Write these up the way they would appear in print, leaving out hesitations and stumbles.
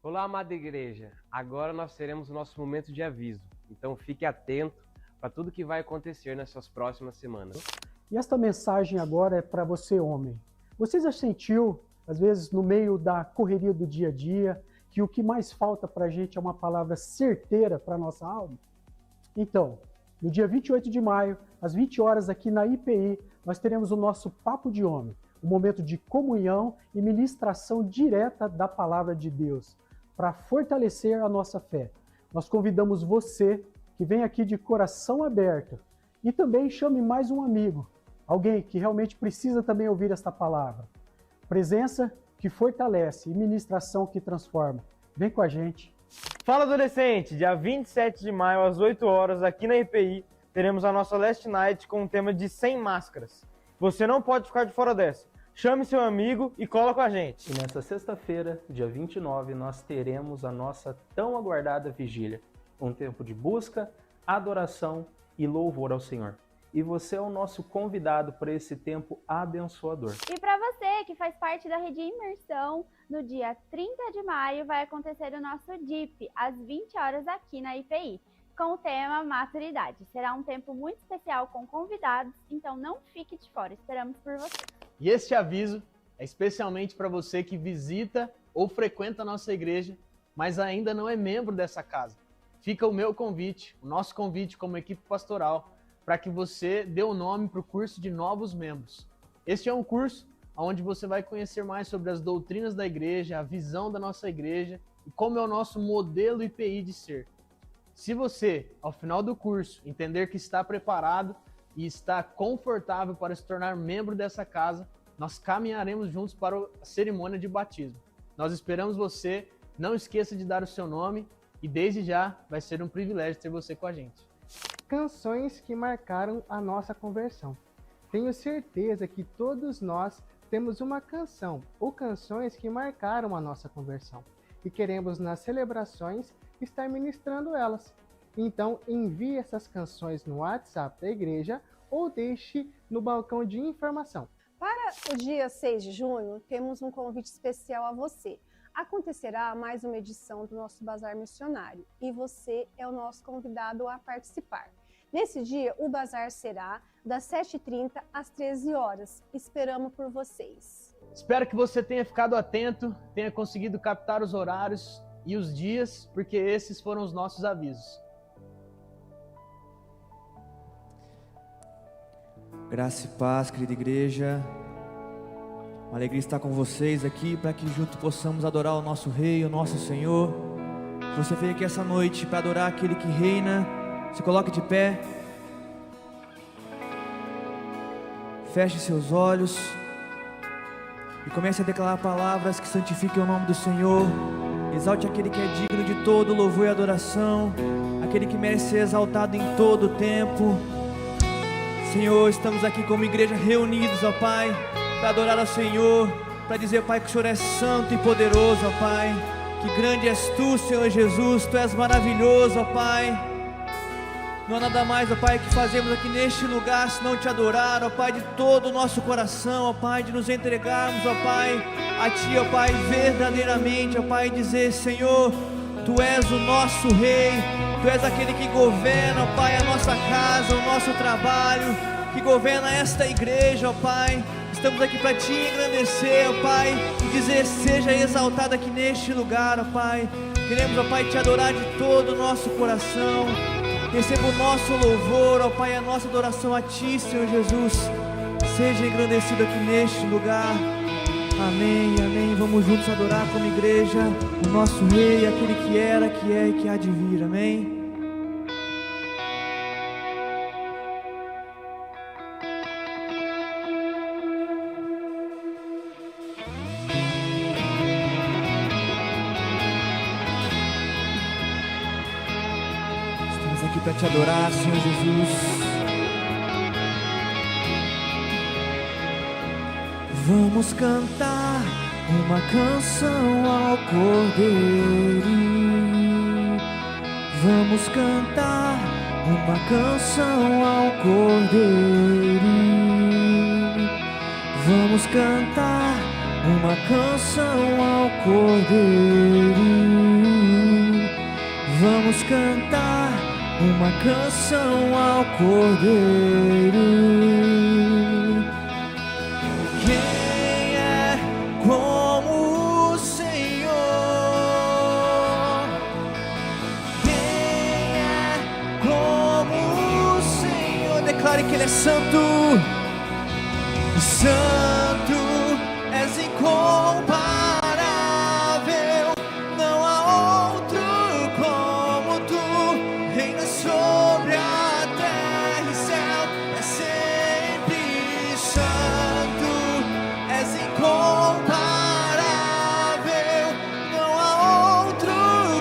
Olá, amada igreja. Agora nós teremos o nosso momento de aviso. Então fique atento para tudo que vai acontecer nessas próximas semanas. E esta mensagem agora é para você, homem. Você já sentiu, às vezes, no meio da correria do dia a dia, que o que mais falta para a gente é uma palavra certeira para a nossa alma? Então, no dia 28 de maio, às 20 horas, aqui na IPI, nós teremos o nosso Papo de Homem, um momento de comunhão e ministração direta da palavra de Deus, para fortalecer a nossa fé. Nós convidamos você que vem aqui de coração aberto e também chame mais um amigo, alguém que realmente precisa também ouvir esta palavra. Presença que fortalece e ministração que transforma. Vem com a gente. Fala, adolescente! Dia 27 de maio, às 8 horas, aqui na IPI, teremos a nossa Last Night com o tema de 100 máscaras. Você não pode ficar de fora dessa. Chame seu amigo e cola com a gente. E nessa sexta-feira, dia 29, nós teremos a nossa tão aguardada vigília. Um tempo de busca, adoração e louvor ao Senhor. E você é o nosso convidado para esse tempo abençoador. E para você que faz parte da Rede Imersão, no dia 30 de maio vai acontecer o nosso DIP, às 20 horas aqui na IPI, com o tema Maturidade. Será um tempo muito especial com convidados, então não fique de fora, esperamos por você. E este aviso é especialmente para você que visita ou frequenta a nossa igreja, mas ainda não é membro dessa casa. Fica o meu convite, o nosso convite como equipe pastoral, para que você dê o nome para o curso de novos membros. Este é um curso onde você vai conhecer mais sobre as doutrinas da igreja, a visão da nossa igreja e como é o nosso modelo IPI de ser. Se você, ao final do curso, entender que está preparado e está confortável para se tornar membro dessa casa, nós caminharemos juntos para a cerimônia de batismo. Nós esperamos você, não esqueça de dar o seu nome e desde já vai ser um privilégio ter você com a gente. Canções que marcaram a nossa conversão. Tenho certeza que todos nós temos uma canção ou canções que marcaram a nossa conversão e queremos nas celebrações estar ministrando elas. Então envie essas canções no WhatsApp da igreja ou deixe no balcão de informação. Para o dia 6 de junho, temos um convite especial a você. Acontecerá mais uma edição do nosso Bazar Missionário e você é o nosso convidado a participar. Nesse dia, o bazar será das 7h30 às 13 horas. Esperamos por vocês. Espero que você tenha ficado atento, tenha conseguido captar os horários e os dias, porque esses foram os nossos avisos. Graça e paz, querida igreja. Uma alegria estar com vocês aqui para que juntos possamos adorar o nosso Rei, o nosso Senhor. Se você veio aqui essa noite para adorar aquele que reina, se coloque de pé. Feche seus olhos e comece a declarar palavras que santifiquem o nome do Senhor. Exalte aquele que é digno de todo louvor e adoração, aquele que merece ser exaltado em todo o tempo. Senhor, estamos aqui como igreja reunidos, ó Pai, para adorar ao Senhor, para dizer, Pai, que o Senhor é santo e poderoso, ó Pai, que grande és Tu, Senhor Jesus, Tu és maravilhoso, ó Pai. Não há nada mais, ó Pai, que fazemos aqui neste lugar senão Te adorar, ó Pai, de todo o nosso coração, ó Pai, de nos entregarmos, ó Pai, a Ti, ó Pai, verdadeiramente, ó Pai, dizer, Senhor, Tu és o nosso Rei, Tu és aquele que governa, ó Pai, a nossa casa, o nosso trabalho, que governa esta igreja, ó Pai. Estamos aqui para Te engrandecer, ó Pai, e dizer, seja exaltado aqui neste lugar, ó Pai. Queremos, ó Pai, Te adorar de todo o nosso coração. Receba o nosso louvor, ó Pai, a nossa adoração a Ti, Senhor Jesus. Seja engrandecido aqui neste lugar. Amém, amém. Vamos juntos adorar como igreja o nosso Rei, aquele que era, que é e que há de vir. Amém. Estamos aqui para Te adorar, Senhor Jesus. Vamos cantar uma canção ao Cordeiro. Vamos cantar uma canção ao Cordeiro. Vamos cantar uma canção ao Cordeiro. Vamos cantar uma canção ao Cordeiro. Quem é como o Senhor? Quem é como o Senhor? Declare que Ele é santo. Santo, és incomparável. Não há outro como tu. Reina sobre a terra e céu. É sempre santo, és incomparável. Não há outro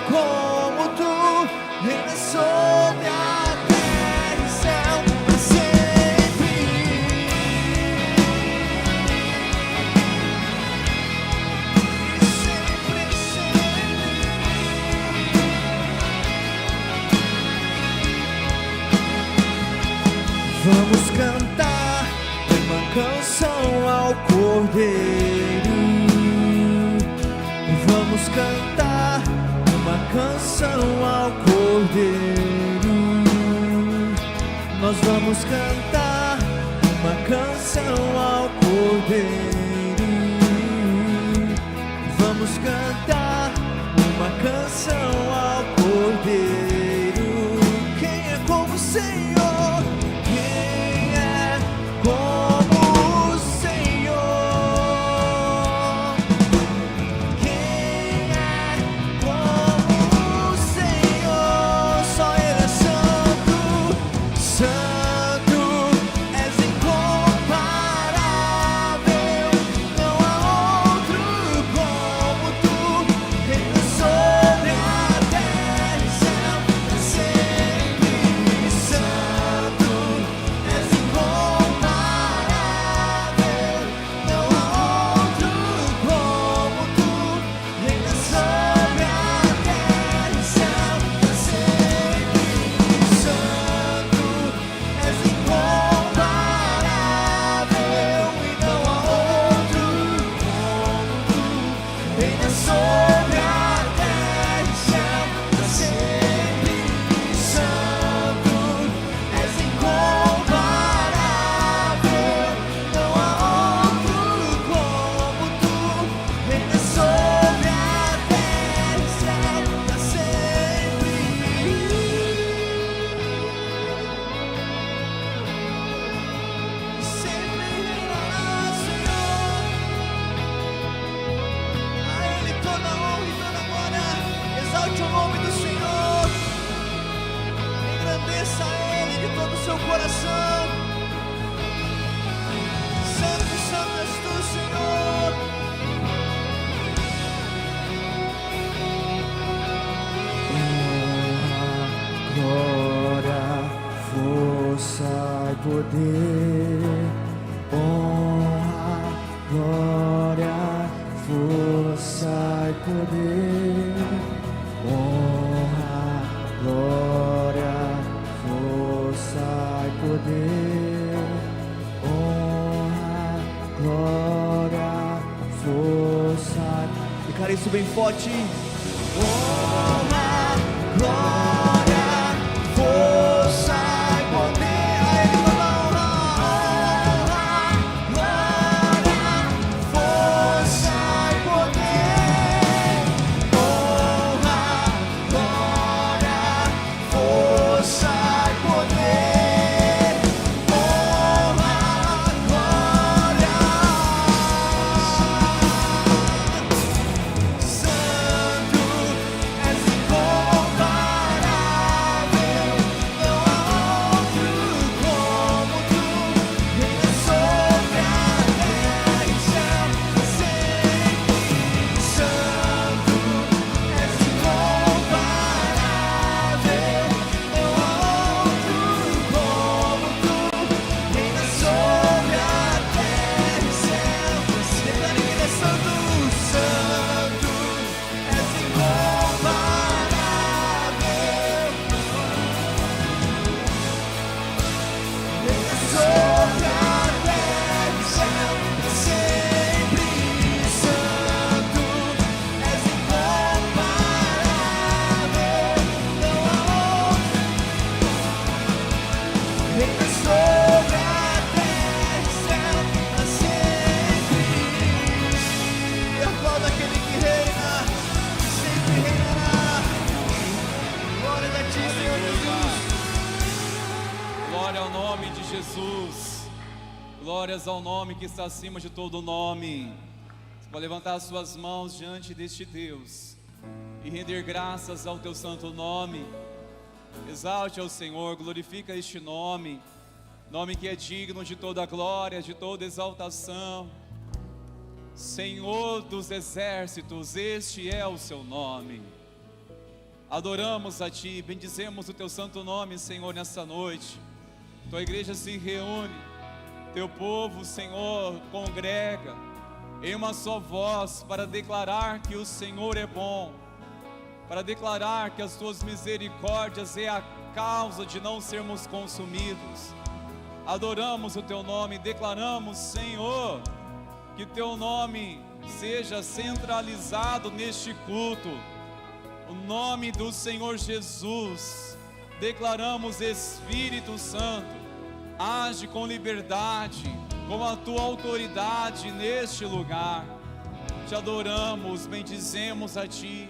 como tu. Reina sobre a terra e céu. É sempre. Vamos cantar uma canção ao Cordeiro. Vamos cantar uma canção ao Cordeiro. Nós vamos cantar uma canção ao Cordeiro. Vamos cantar uma canção ao Cordeiro. Quem é como o Senhor? Como o Senhor, quem é como o Senhor? Só Ele é santo, santo, és incomparável. Não há outro como tu. Reina sobre a terra e céu. É sempre santo, és incomparável. Poder, honra, glória, força e poder. Honra, glória, força e poder. Honra, glória, força. Declara isso bem forte. Honra, glória, força e poder. Santo, és incomparável. Jesus. Glórias ao nome que está acima de todo nome. Você pode levantar as suas mãos diante deste Deus e render graças ao teu santo nome. Exalte ao Senhor, glorifica este nome, nome que é digno de toda glória, de toda exaltação. Senhor dos exércitos, este é o seu nome. Adoramos a Ti, bendizemos o Teu santo nome, Senhor, nessa noite. Tua igreja se reúne, Teu povo, Senhor, congrega em uma só voz para declarar que o Senhor é bom, para declarar que as Tuas misericórdias é a causa de não sermos consumidos. Adoramos o Teu nome, declaramos, Senhor, que Teu nome seja centralizado neste culto. O nome do Senhor Jesus, declaramos, Espírito Santo, age com liberdade, com a Tua autoridade neste lugar. Te adoramos, bendizemos a Ti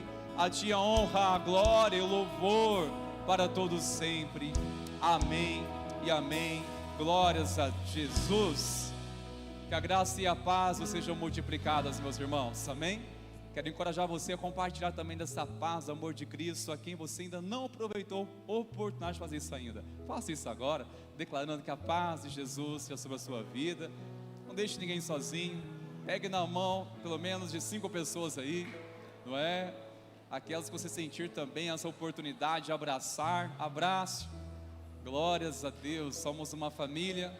a honra, a glória e o louvor para todos sempre. Amém e amém. Glórias a Jesus. Que a graça e a paz sejam multiplicadas, meus irmãos. Amém? Quero encorajar você a compartilhar também dessa paz, amor de Cristo, a quem você ainda não aproveitou a oportunidade de fazer isso ainda. Faça isso agora, declarando que a paz de Jesus seja sobre a sua vida. Não deixe ninguém sozinho. Pegue na mão pelo menos de 5 pessoas aí, não é? Aquelas que você sentir também essa oportunidade de abraçar, abraço. Glórias a Deus, somos uma família.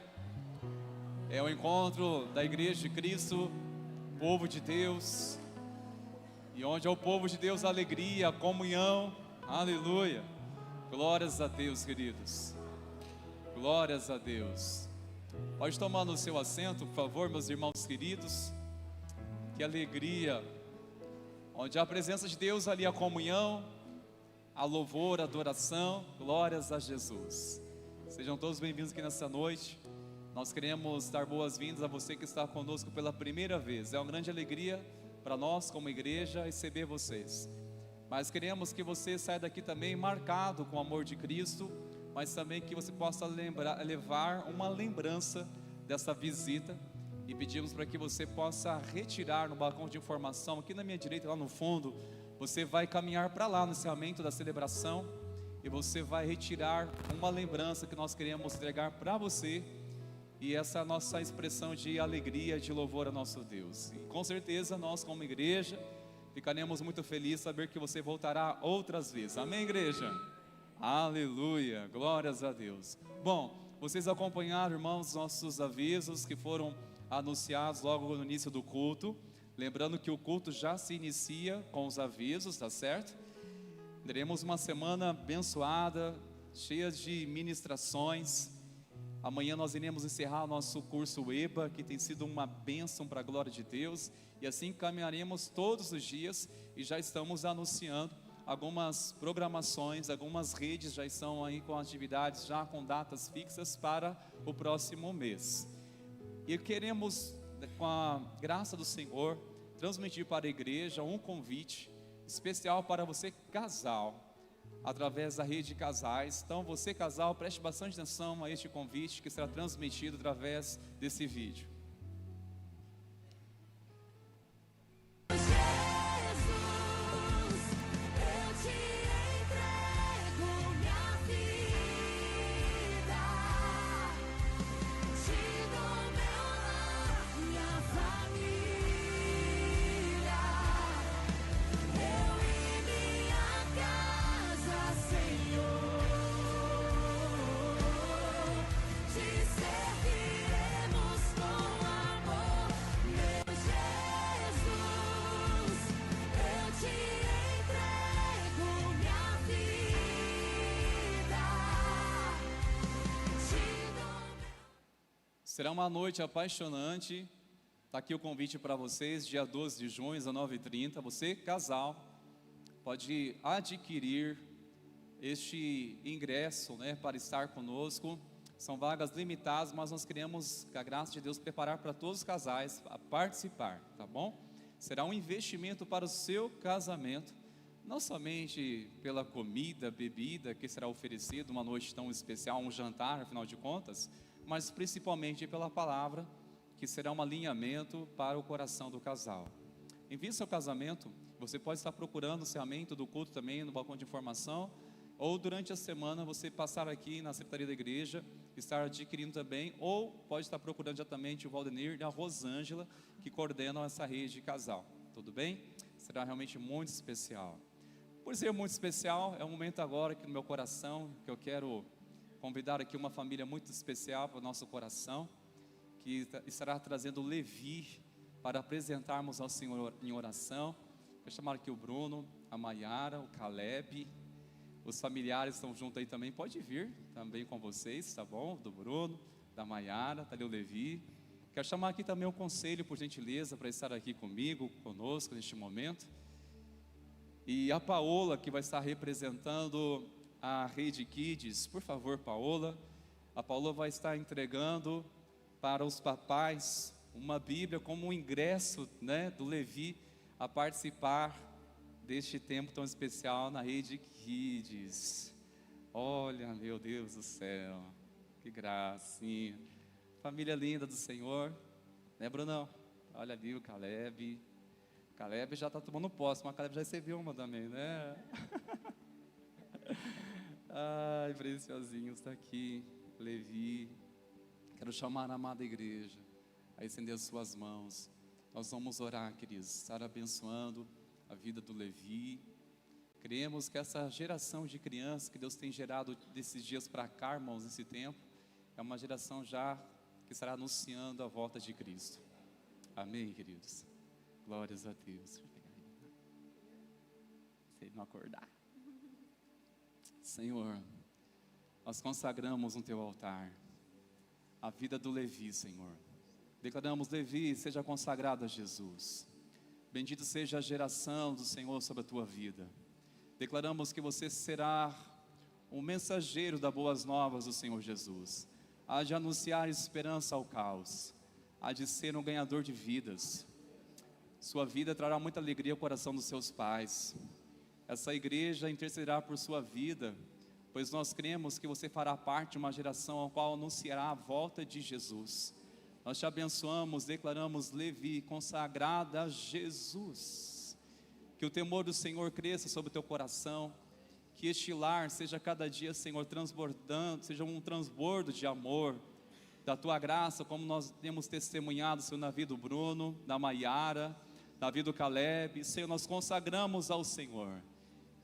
É o encontro da Igreja de Cristo, povo de Deus. E onde é o povo de Deus, a alegria, a comunhão, aleluia. Glórias a Deus, queridos. Glórias a Deus. Pode tomar no seu assento, por favor, meus irmãos queridos. Que alegria. Onde há a presença de Deus, ali a comunhão, a louvor, a adoração. Glórias a Jesus. Sejam todos bem-vindos aqui nessa noite. Nós queremos dar boas-vindas a você que está conosco pela primeira vez. É uma grande alegria para nós como igreja receber vocês, mas queremos que você saia daqui também marcado com o amor de Cristo, mas também que você possa levar uma lembrança dessa visita, e pedimos para que você possa retirar no balcão de informação, aqui na minha direita, lá no fundo, você vai caminhar para lá no encerramento da celebração, e você vai retirar uma lembrança que nós queremos entregar para você. E essa é a nossa expressão de alegria, de louvor a nosso Deus. E com certeza nós como igreja ficaremos muito felizes saber que você voltará outras vezes. Amém, igreja? Aleluia, glórias a Deus. Bom, vocês acompanharam, irmãos, nossos avisos que foram anunciados logo no início do culto. Lembrando que o culto já se inicia com os avisos, tá certo? Teremos uma semana abençoada, cheia de ministrações. Amanhã nós iremos encerrar o nosso curso EBA, que tem sido uma bênção para a glória de Deus, e assim caminharemos todos os dias, e já estamos anunciando algumas programações, algumas redes já estão aí com atividades, já com datas fixas para o próximo mês. E queremos, com a graça do Senhor, transmitir para a igreja um convite especial para você casal, através da rede de casais. Então você casal, preste bastante atenção a este convite que será transmitido através desse vídeo. Será uma noite apaixonante. Está aqui o convite para vocês, dia 12 de junho, às 9h30. Você, casal, pode adquirir este ingresso, né, para estar conosco. São vagas limitadas, mas nós queremos, com a graça de Deus, preparar para todos os casais a participar, tá bom? Será um investimento para o seu casamento, não somente pela comida, bebida que será oferecido, uma noite tão especial, um jantar, afinal de contas, mas principalmente pela palavra, que será um alinhamento para o coração do casal. Em vista ao casamento, você pode estar procurando o encerramento do culto também no balcão de informação, ou durante a semana você passar aqui na secretaria da igreja, estar adquirindo também, ou pode estar procurando diretamente o Valdenir e a Rosângela, que coordenam essa rede de casal. Tudo bem? Será realmente muito especial. Por ser muito especial, é um momento agora que no meu coração, que eu quero convidar aqui uma família muito especial para o nosso coração, que estará trazendo o Levi para apresentarmos ao Senhor em oração. Vou chamar aqui o Bruno, a Maiara, o Caleb. Os familiares estão juntos aí também, pode vir também com vocês, tá bom? Do Bruno, da Maiara, tá ali o Levi. Quero chamar aqui também o conselho, por gentileza, para estar aqui comigo, conosco neste momento. E a Paola, que vai estar representando a Rede Kids. Por favor, Paola. A Paola vai estar entregando para os papais uma Bíblia como um ingresso, né, do Levi a participar deste tempo tão especial na Rede Kids. Olha, meu Deus do céu, que gracinha. Família linda do Senhor, né, Brunão? Olha ali o Caleb. Caleb já está tomando posse, mas Caleb já recebeu uma também, né? Ai, preciosinho, está aqui, Levi. Quero chamar a amada igreja a estender as suas mãos. Nós vamos orar, queridos, estar abençoando a vida do Levi. Cremos que essa geração de crianças que Deus tem gerado desses dias para cá, irmãos, nesse tempo, é uma geração já que estará anunciando a volta de Cristo. Amém, queridos? Glórias a Deus. Se não acordar. Senhor, nós consagramos no teu altar a vida do Levi, Senhor. Declaramos: Levi, seja consagrado a Jesus. Bendito seja a geração do Senhor sobre a tua vida. Declaramos que você será um mensageiro das boas novas do Senhor Jesus. Há de anunciar esperança ao caos. Há de ser um ganhador de vidas. Sua vida trará muita alegria ao coração dos seus pais. Essa igreja intercederá por sua vida, pois nós cremos que você fará parte de uma geração a qual anunciará a volta de Jesus. Nós te abençoamos, declaramos Levi consagrada a Jesus. Que o temor do Senhor cresça sobre o teu coração, que este lar seja cada dia, Senhor, transbordando, seja um transbordo de amor, da tua graça, como nós temos testemunhado, Senhor, na vida do Bruno, da Maiara, na vida do Caleb. Senhor, nós consagramos ao Senhor.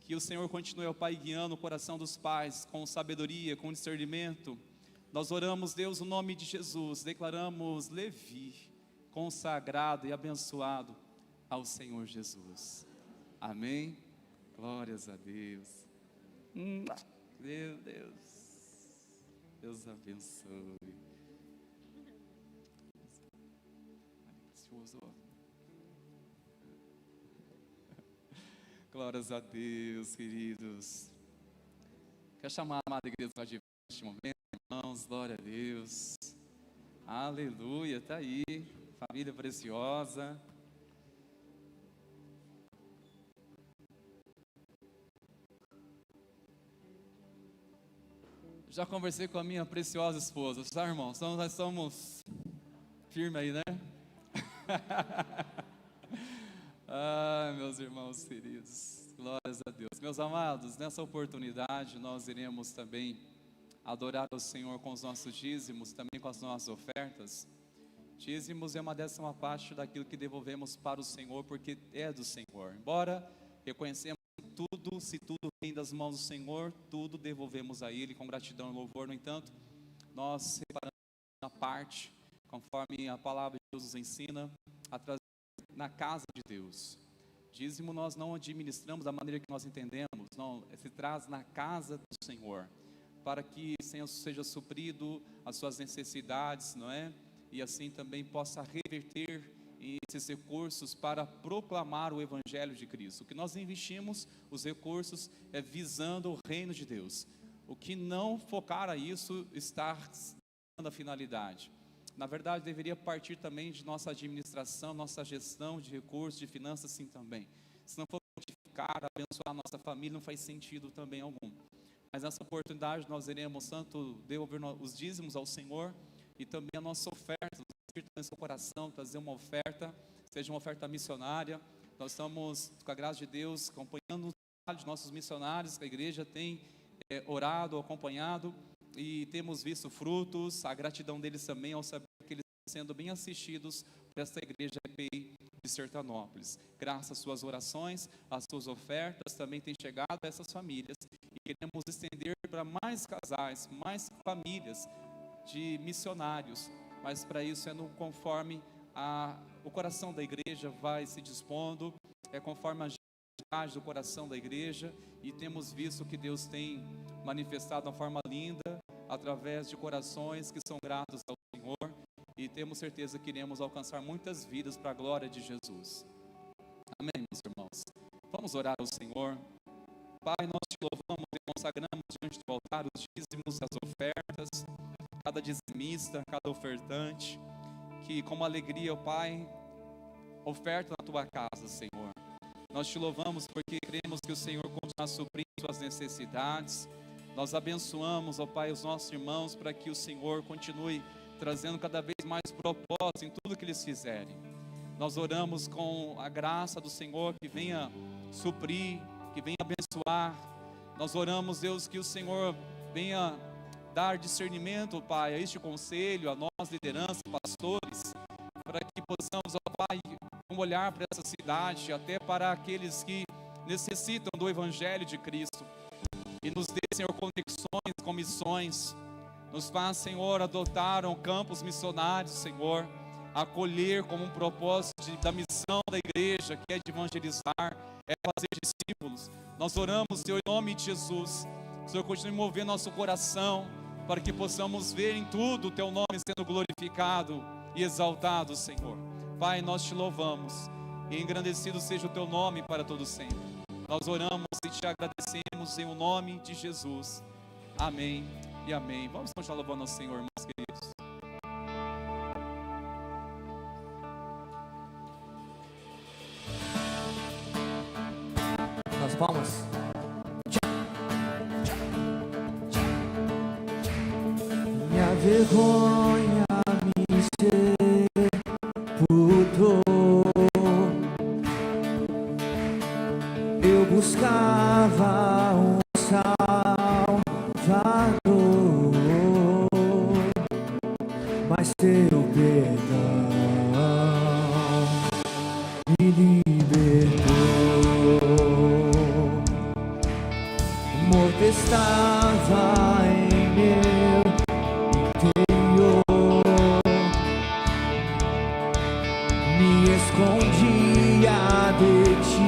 Que o Senhor continue, ó Pai, guiando o coração dos pais, com sabedoria, com discernimento. Nós oramos, Deus, no nome de Jesus, declaramos Levi, consagrado e abençoado ao Senhor Jesus. Amém? Glórias a Deus. Meu Deus. Deus abençoe. Glórias a Deus, queridos. Quero chamar a amada igreja para de neste momento, irmãos. Glória a Deus. Aleluia, está aí, família preciosa. Já conversei com a minha preciosa esposa, tá, irmãos? Então nós estamos firmes aí, né? Ai, meus irmãos queridos, glórias a Deus. Meus amados, nessa oportunidade nós iremos também adorar ao Senhor com os nossos dízimos, também com as nossas ofertas. Dízimos é uma 10ª parte daquilo que devolvemos para o Senhor, porque é do Senhor. Embora reconhecemos tudo, se tudo vem das mãos do Senhor, tudo devolvemos a Ele com gratidão e louvor. No entanto, nós separamos uma parte, conforme a palavra de Deus nos ensina, a trazer na casa de Deus. Dízimo nós não administramos da maneira que nós entendemos, não, se traz na casa do Senhor, para que seja suprido as suas necessidades, não é? E assim também possa reverter esses recursos para proclamar o Evangelho de Cristo. O que nós investimos, os recursos, é visando o reino de Deus. O que não focar a isso, está dando a finalidade. Na verdade, deveria partir também de nossa administração, nossa gestão de recursos, de finanças, sim também. Se não for multiplicar, abençoar a nossa família, não faz sentido também algum. Mas nessa oportunidade nós iremos tanto devolver os dízimos ao Senhor, e também a nossa oferta. No seu coração, trazer uma oferta, seja uma oferta missionária. Nós estamos, com a graça de Deus, acompanhando o trabalho de nossos missionários, que a igreja tem orado, acompanhado, e temos visto frutos. A gratidão deles também ao saber que eles estão sendo bem assistidos por esta igreja EPI de Sertanópolis. Graças às suas orações, às suas ofertas, também tem chegado a essas famílias, e queremos estender para mais casais, mais famílias de missionários. Mas para isso é conforme o coração da igreja vai se dispondo, é conforme a generosidade do coração da igreja, e temos visto que Deus tem manifestado de uma forma linda, através de corações que são gratos ao Senhor, e temos certeza que iremos alcançar muitas vidas para a glória de Jesus. Amém, meus irmãos? Vamos orar ao Senhor. Pai, nós te louvamos e consagramos diante do altar os dízimos, as ofertas, cada dizimista, cada ofertante, que com alegria, ó Pai, oferta na tua casa, Senhor. Nós te louvamos porque cremos que o Senhor continua suprindo suas necessidades. Nós abençoamos, ó Pai, os nossos irmãos, para que o Senhor continue trazendo cada vez mais propósito em tudo que eles fizerem. Nós oramos com a graça do Senhor que venha suprir, que venha abençoar. Nós oramos, Deus, que o Senhor venha dar discernimento, Pai, a este conselho, a nós, liderança, pastores, para que possamos, ó Pai, olhar para essa cidade, até para aqueles que necessitam do Evangelho de Cristo, e nos dê, Senhor, conexões com missões. Nos faz, Senhor, adotar campos missionários, Senhor, acolher como um propósito da missão da igreja, que é de evangelizar, é fazer discípulos. Nós oramos, Senhor, em nome de Jesus, que o Senhor continue movendo nosso coração, para que possamos ver em tudo o Teu nome sendo glorificado e exaltado, Senhor. Pai, nós te louvamos, e engrandecido seja o Teu nome para todo sempre. Nós oramos e te agradecemos em o nome de Jesus. Amém e amém. Vamos continuar louvando ao Senhor, meus queridos. Nas palmas. Minha vergonha me sepultou. Eu buscava um Salvador, mas teu perdão me libertou. O morto estava em meu interior, me escondia de ti,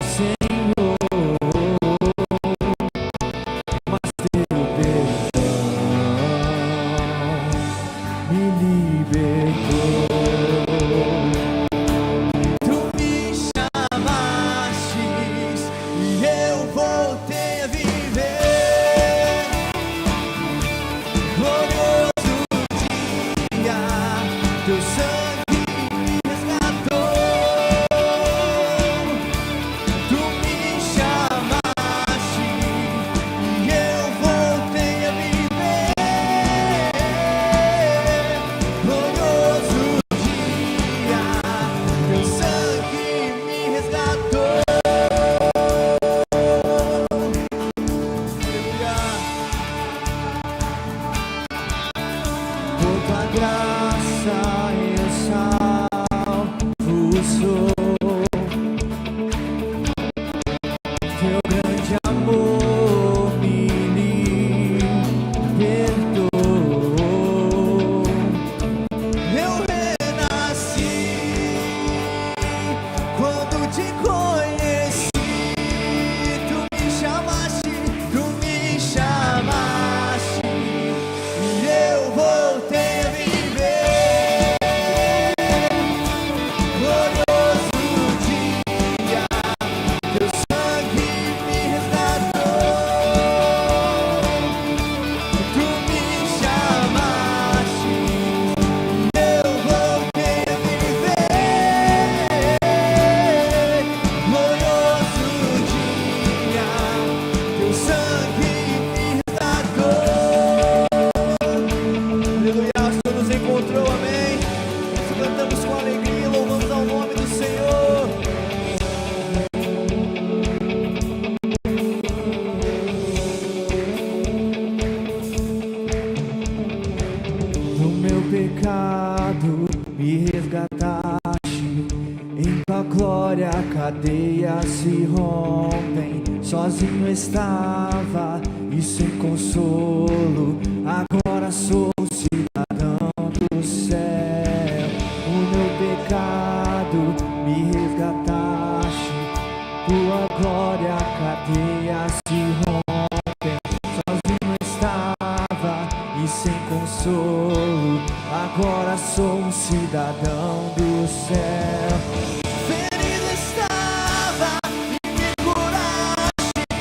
Senhor. rompem. Sozinho estava e sem consolo, agora sou cidadão do céu. O meu pecado me resgataste, tua glória, cadeias se rompem. Sozinho estava e sem consolo, agora sou um cidadão do céu. Ferido estava e me curaste,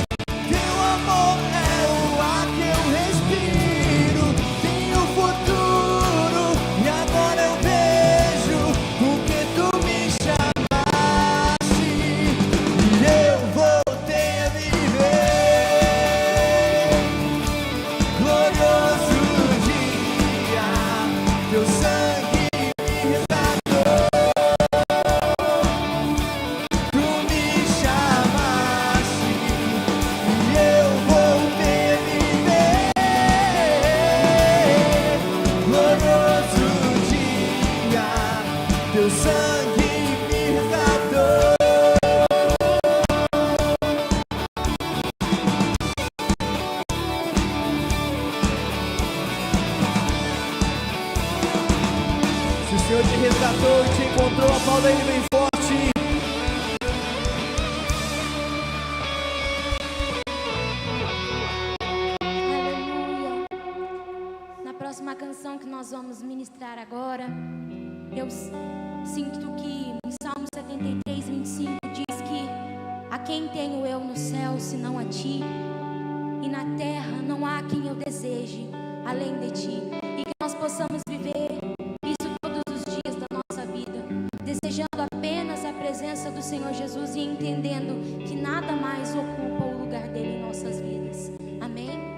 teu amor é o ar que eu respiro. Tenho futuro e agora eu vejo o que tu me chamaste, e eu voltei a viver. Glorioso dia, teu sangue me resgatou. Tu me chamaste e eu voltei a viver. Glorioso dia, teu sangue me resgatou. Se o Senhor te resgatou e te encontrou, aplauda Ele bem forte. Aleluia. Na próxima canção que nós vamos ministrar agora, eu sinto que em Salmo 73, 25 diz que a quem tenho eu no céu senão a ti, e na terra não há quem eu deseje além de ti. E que nós possamos viver isso todos os dias da nossa vida, desejando apenas a presença do Senhor Jesus e entendendo que nada mais ocupa o lugar dele em nossas vidas. Amém?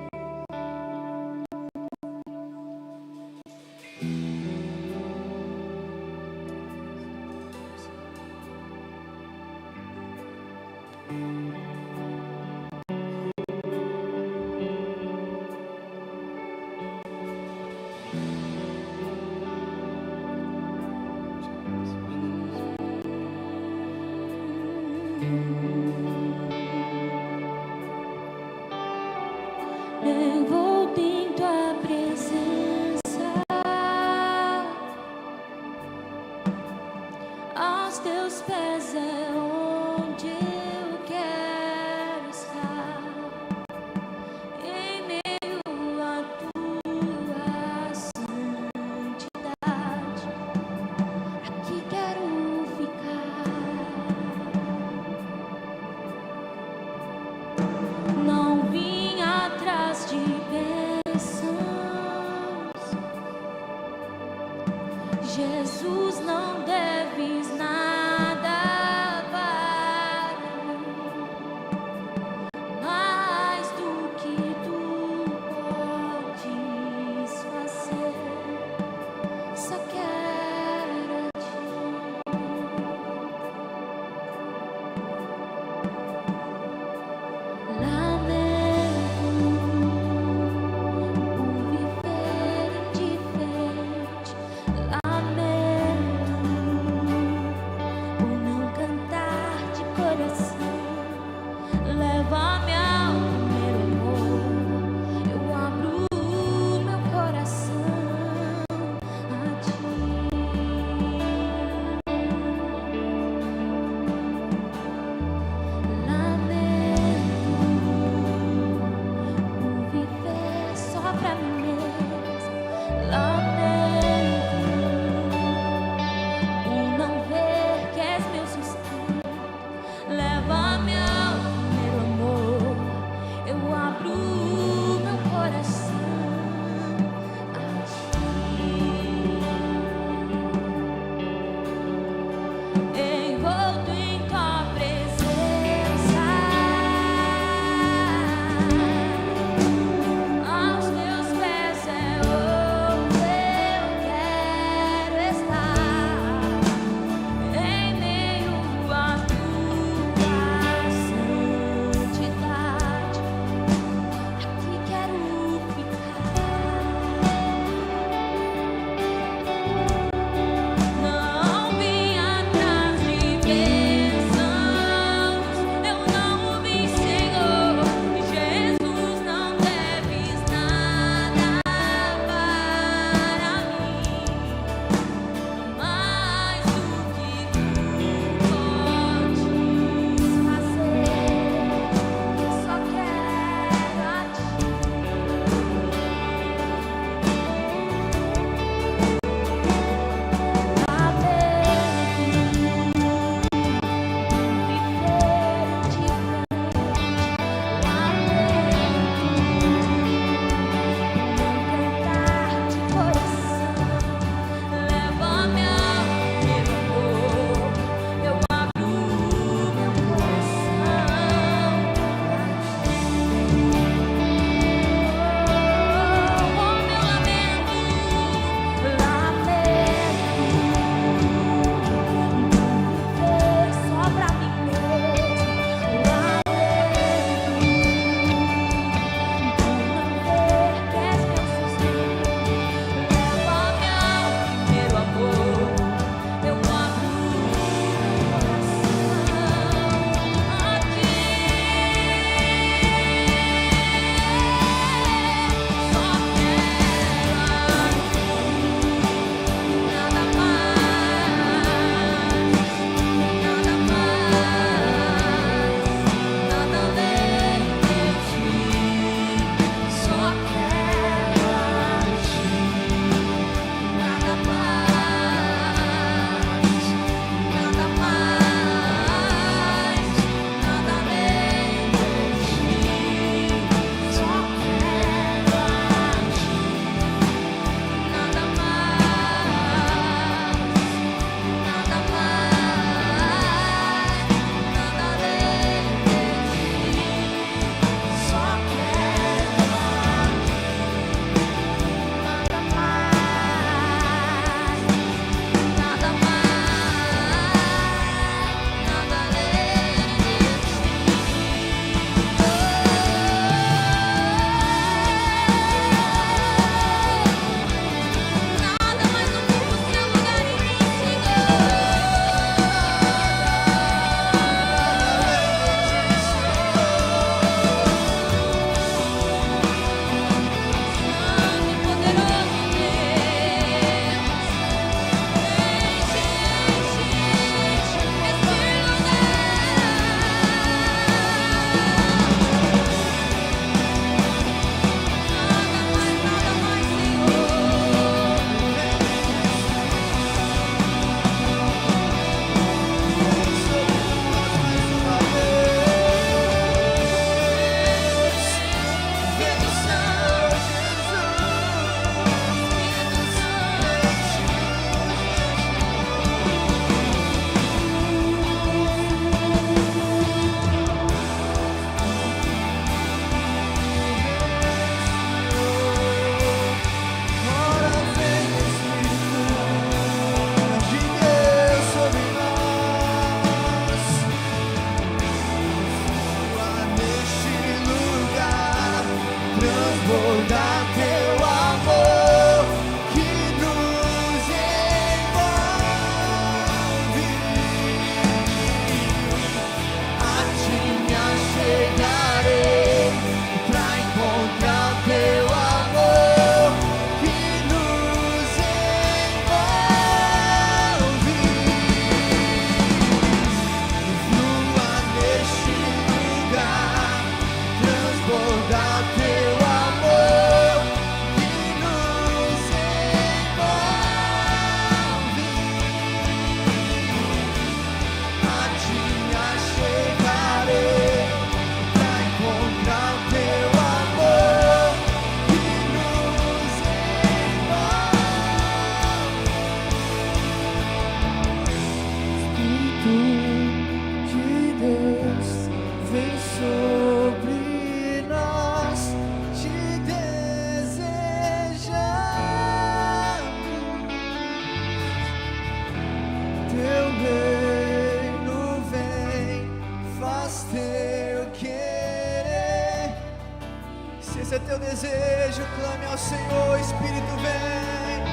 esse é teu desejo, clame ao Senhor, Espírito vem.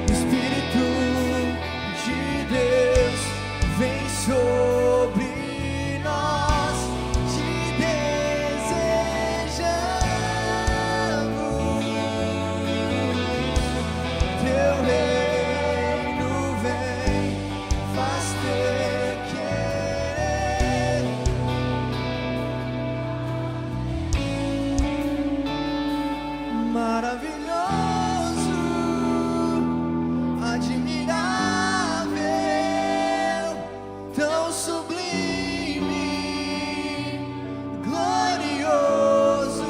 Espírito de Deus vem sobre nós, te desejamos. Teu reino vem, faz ter querer. Maravilhoso, admirável, tão sublime, glorioso.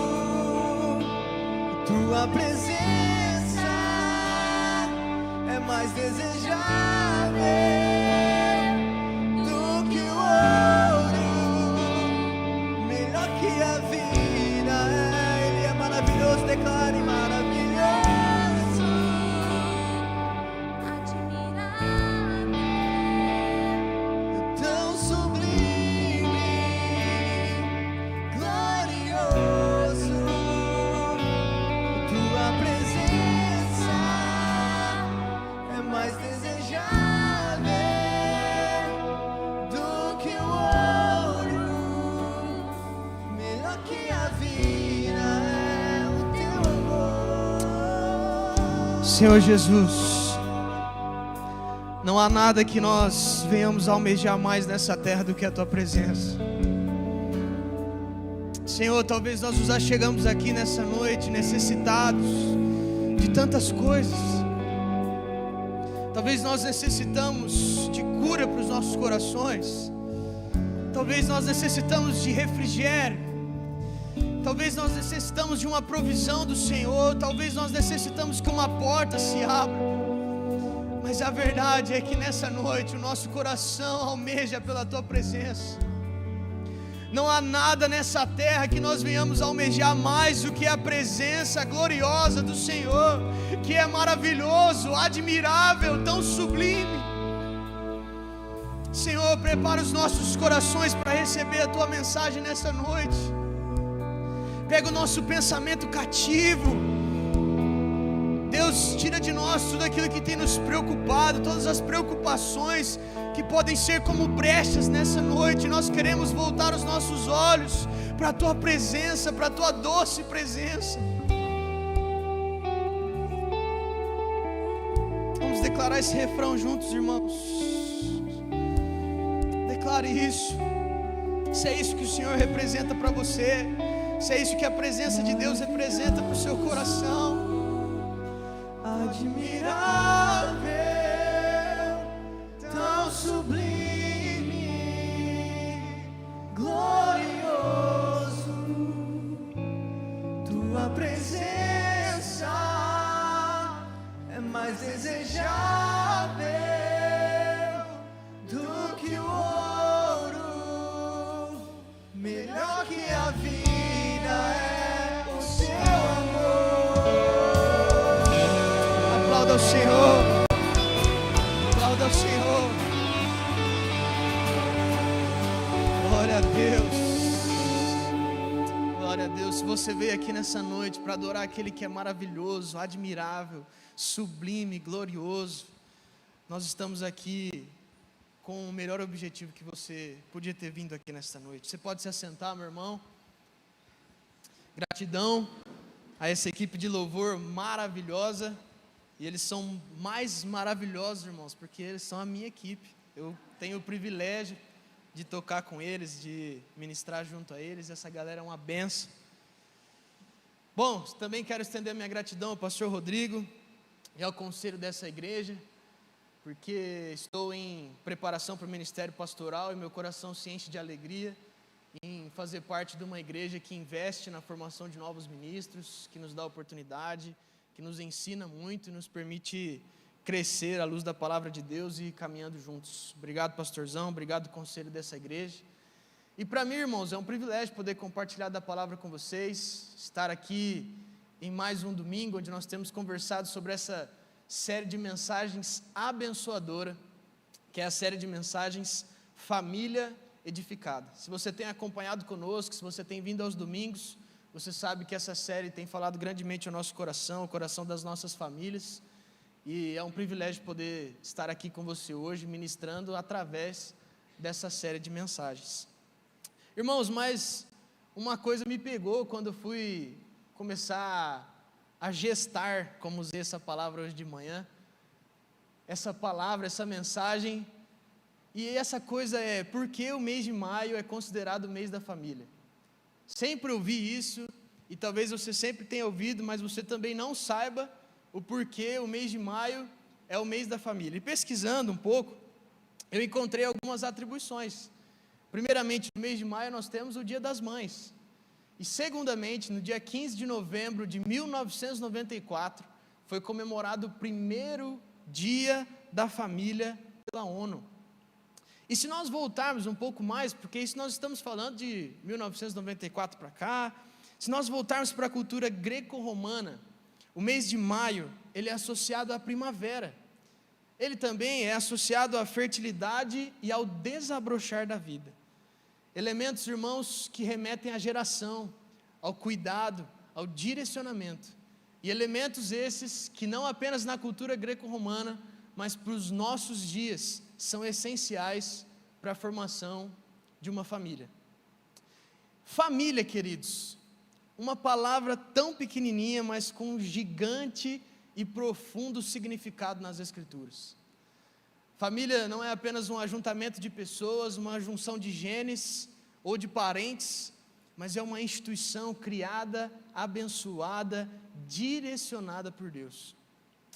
Tua presença é mais desejável do que o ouro, melhor que a vida. Ele é maravilhoso, declare maravilhoso, admirável, tão sublime, glorioso. Tua presença é mais desejável do que o ouro, melhor que a vida é o teu amor. Senhor Jesus, não há nada que nós venhamos almejar mais nessa terra do que a tua presença. Senhor, talvez nós nos achegamos aqui nessa noite necessitados de tantas coisas. Talvez nós necessitamos de cura para os nossos corações. Talvez nós necessitamos de refrigério. Talvez nós necessitamos de uma provisão do Senhor. Talvez nós necessitamos que uma porta se abra. Mas a verdade é que nessa noite o nosso coração almeja pela tua presença. Não há nada nessa terra que nós venhamos almejar mais do que a presença gloriosa do Senhor, que é maravilhoso, admirável, tão sublime. Senhor, prepara os nossos corações para receber a tua mensagem nessa noite. Pega o nosso pensamento cativo. Deus, tira de nós tudo aquilo que tem nos preocupado, todas as preocupações que podem ser como brechas nessa noite. Nós queremos voltar os nossos olhos para a tua presença, para a tua doce presença. Vamos declarar esse refrão juntos, irmãos. Declare isso. Se é isso que o Senhor representa para você, se é isso que a presença de Deus representa para o seu coração. Admirável, tão sublime, glorioso. Tua presença é mais desejável do que o ouro, melhor que a vida é o seu amor. Aplauda ao Senhor, aplauda ao Senhor. Glória a Deus, glória a Deus. Se você veio aqui nessa noite para adorar aquele que é maravilhoso, admirável, sublime, glorioso, nós estamos aqui com o melhor objetivo que você podia ter vindo aqui nesta noite. Você pode se assentar, meu irmão. Gratidão a essa equipe de louvor maravilhosa. E eles são mais maravilhosos, irmãos, porque eles são a minha equipe. Eu tenho o privilégio de tocar com eles, de ministrar junto a eles. Essa galera é uma benção. Bom, também quero estender minha gratidão ao pastor Rodrigo e ao conselho dessa igreja, porque estou em preparação para o ministério pastoral e meu coração se enche de alegria em fazer parte de uma igreja que investe na formação de novos ministros, que nos dá oportunidade, que nos ensina muito e nos permite crescer à luz da palavra de Deus e ir caminhando juntos. Obrigado, pastorzão, obrigado, conselho dessa igreja. E para mim, irmãos, é um privilégio poder compartilhar da palavra com vocês, estar aqui em mais um domingo, onde nós temos conversado sobre essa série de mensagens abençoadora, que é a série de mensagens Família edificada. Se você tem acompanhado conosco, se você tem vindo aos domingos, você sabe que essa série tem falado grandemente ao nosso coração, ao coração das nossas famílias, e é um privilégio poder estar aqui com você hoje, ministrando através dessa série de mensagens. Irmãos, mas uma coisa me pegou quando eu fui começar a gestar, como usei essa palavra hoje de manhã, essa palavra, essa mensagem, e essa coisa é, por que o mês de maio é considerado o mês da família? Sempre ouvi isso, e talvez você sempre tenha ouvido, mas você também não saiba o porquê o mês de maio é o mês da família. E pesquisando um pouco, eu encontrei algumas atribuições. Primeiramente, no mês de maio nós temos o Dia das Mães. E segundamente, no dia 15 de novembro de 1994, foi comemorado o primeiro Dia da Família pela ONU. E se nós voltarmos um pouco mais, porque isso nós estamos falando de 1994 para cá, se nós voltarmos para a cultura greco-romana, o mês de maio, ele é associado à primavera. Ele também é associado à fertilidade e ao desabrochar da vida. Elementos, irmãos, que remetem à geração, ao cuidado, ao direcionamento. E elementos esses que não apenas na cultura greco-romana, mas para os nossos dias, são essenciais para a formação de uma família. Família, queridos, uma palavra tão pequenininha, mas com um gigante e profundo significado nas Escrituras. Família não é apenas um ajuntamento de pessoas, uma junção de genes ou de parentes, mas é uma instituição criada, abençoada, direcionada por Deus.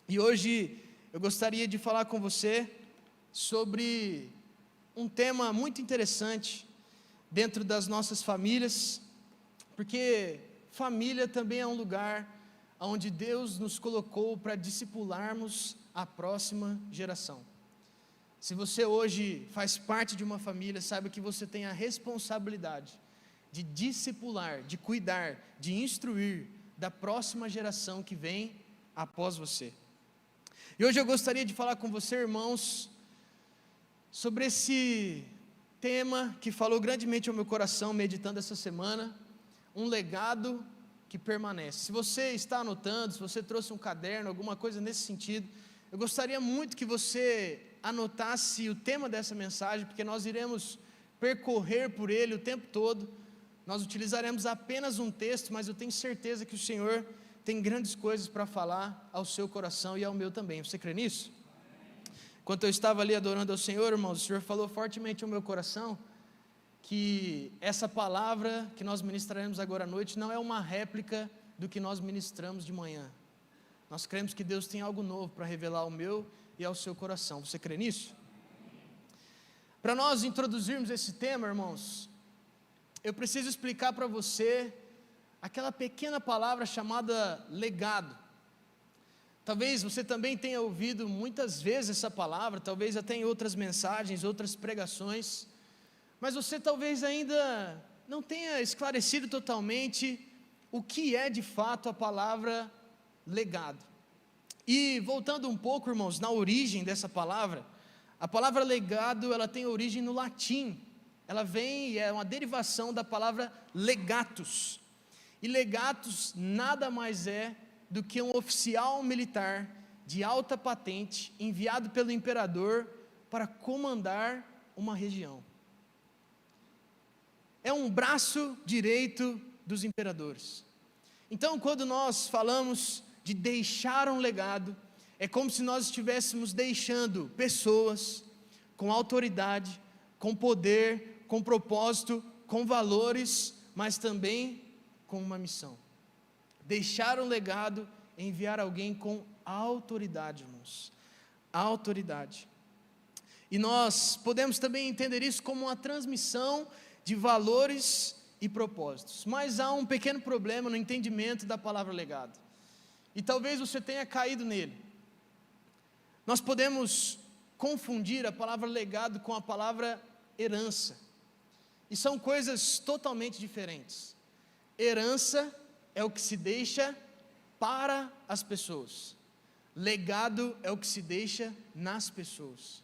E hoje eu gostaria de falar com você sobre um tema muito interessante dentro das nossas famílias, porque família também é um lugar onde Deus nos colocou para discipularmos a próxima geração. Se você hoje faz parte de uma família, saiba que você tem a responsabilidade de discipular, de cuidar, de instruir da próxima geração que vem após você. E hoje eu gostaria de falar com você, irmãos, sobre esse tema que falou grandemente ao meu coração, meditando essa semana, um legado que permanece. Se você está anotando, se você trouxe um caderno, alguma coisa nesse sentido, eu gostaria muito que você anotasse o tema dessa mensagem, porque nós iremos percorrer por ele o tempo todo. Nós utilizaremos apenas um texto, mas eu tenho certeza que o Senhor tem grandes coisas para falar ao seu coração e ao meu também. Você crê nisso? Enquanto eu estava ali adorando ao Senhor, irmãos, o Senhor falou fortemente ao meu coração que essa palavra que nós ministraremos agora à noite não é uma réplica do que nós ministramos de manhã. Nós cremos que Deus tem algo novo para revelar ao meu e ao seu coração. Você crê nisso? Para nós introduzirmos esse tema, irmãos, eu preciso explicar para você aquela pequena palavra chamada legado. Talvez você também tenha ouvido muitas vezes essa palavra, talvez até em outras mensagens, outras pregações, mas você talvez ainda não tenha esclarecido totalmente o que é de fato a palavra legado. E voltando um pouco, irmãos, na origem dessa palavra, a palavra legado, ela tem origem no latim, ela vem, é uma derivação da palavra legatus, e legatus nada mais é do que um oficial militar de alta patente, enviado pelo imperador para comandar uma região. É um braço direito dos imperadores. Então, quando nós falamos de deixar um legado, é como se nós estivéssemos deixando pessoas com autoridade, com poder, com propósito, com valores, mas também com uma missão. Deixar um legado é enviar alguém com autoridade, irmãos. Autoridade. E nós podemos também entender isso como uma transmissão de valores e propósitos. Mas há um pequeno problema no entendimento da palavra legado. E talvez você tenha caído nele. Nós podemos confundir a palavra legado com a palavra herança. E são coisas totalmente diferentes. Herança é o que se deixa para as pessoas. Legado é o que se deixa nas pessoas.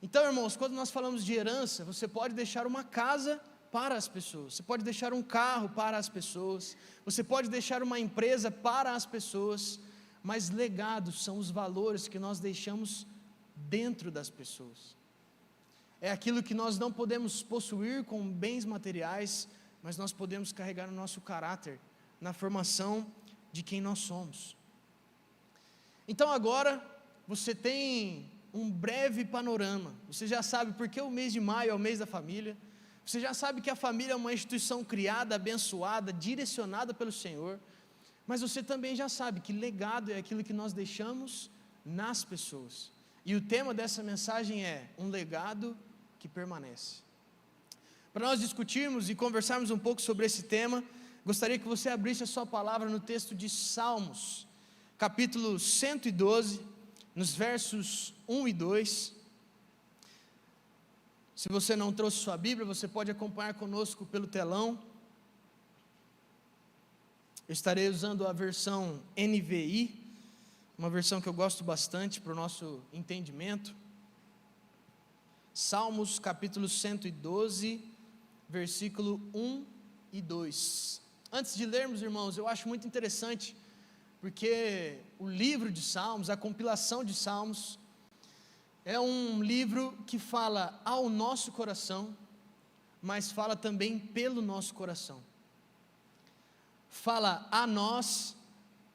Então, irmãos, quando nós falamos de herança, você pode deixar uma casa para as pessoas, você pode deixar um carro para as pessoas, você pode deixar uma empresa para as pessoas, mas legados são os valores que nós deixamos dentro das pessoas. É aquilo que nós não podemos possuir com bens materiais, mas nós podemos carregar no nosso caráter, na formação de quem nós somos. Então agora, você tem um breve panorama, você já sabe por que o mês de maio é o mês da família, você já sabe que a família é uma instituição criada, abençoada, direcionada pelo Senhor, mas você também já sabe que legado é aquilo que nós deixamos nas pessoas, e o tema dessa mensagem é um legado que permanece. Para nós discutirmos e conversarmos um pouco sobre esse tema, gostaria que você abrisse a sua palavra no texto de Salmos, capítulo 112, nos versos 1 e 2, se você não trouxe sua Bíblia, você pode acompanhar conosco pelo telão. Eu estarei usando a versão NVI, uma versão que eu gosto bastante para o nosso entendimento. Salmos capítulo 112, versículo 1 e 2. Antes de lermos, irmãos, eu acho muito interessante, porque o livro de Salmos, a compilação de Salmos, é um livro que fala ao nosso coração, mas fala também pelo nosso coração. Fala a nós,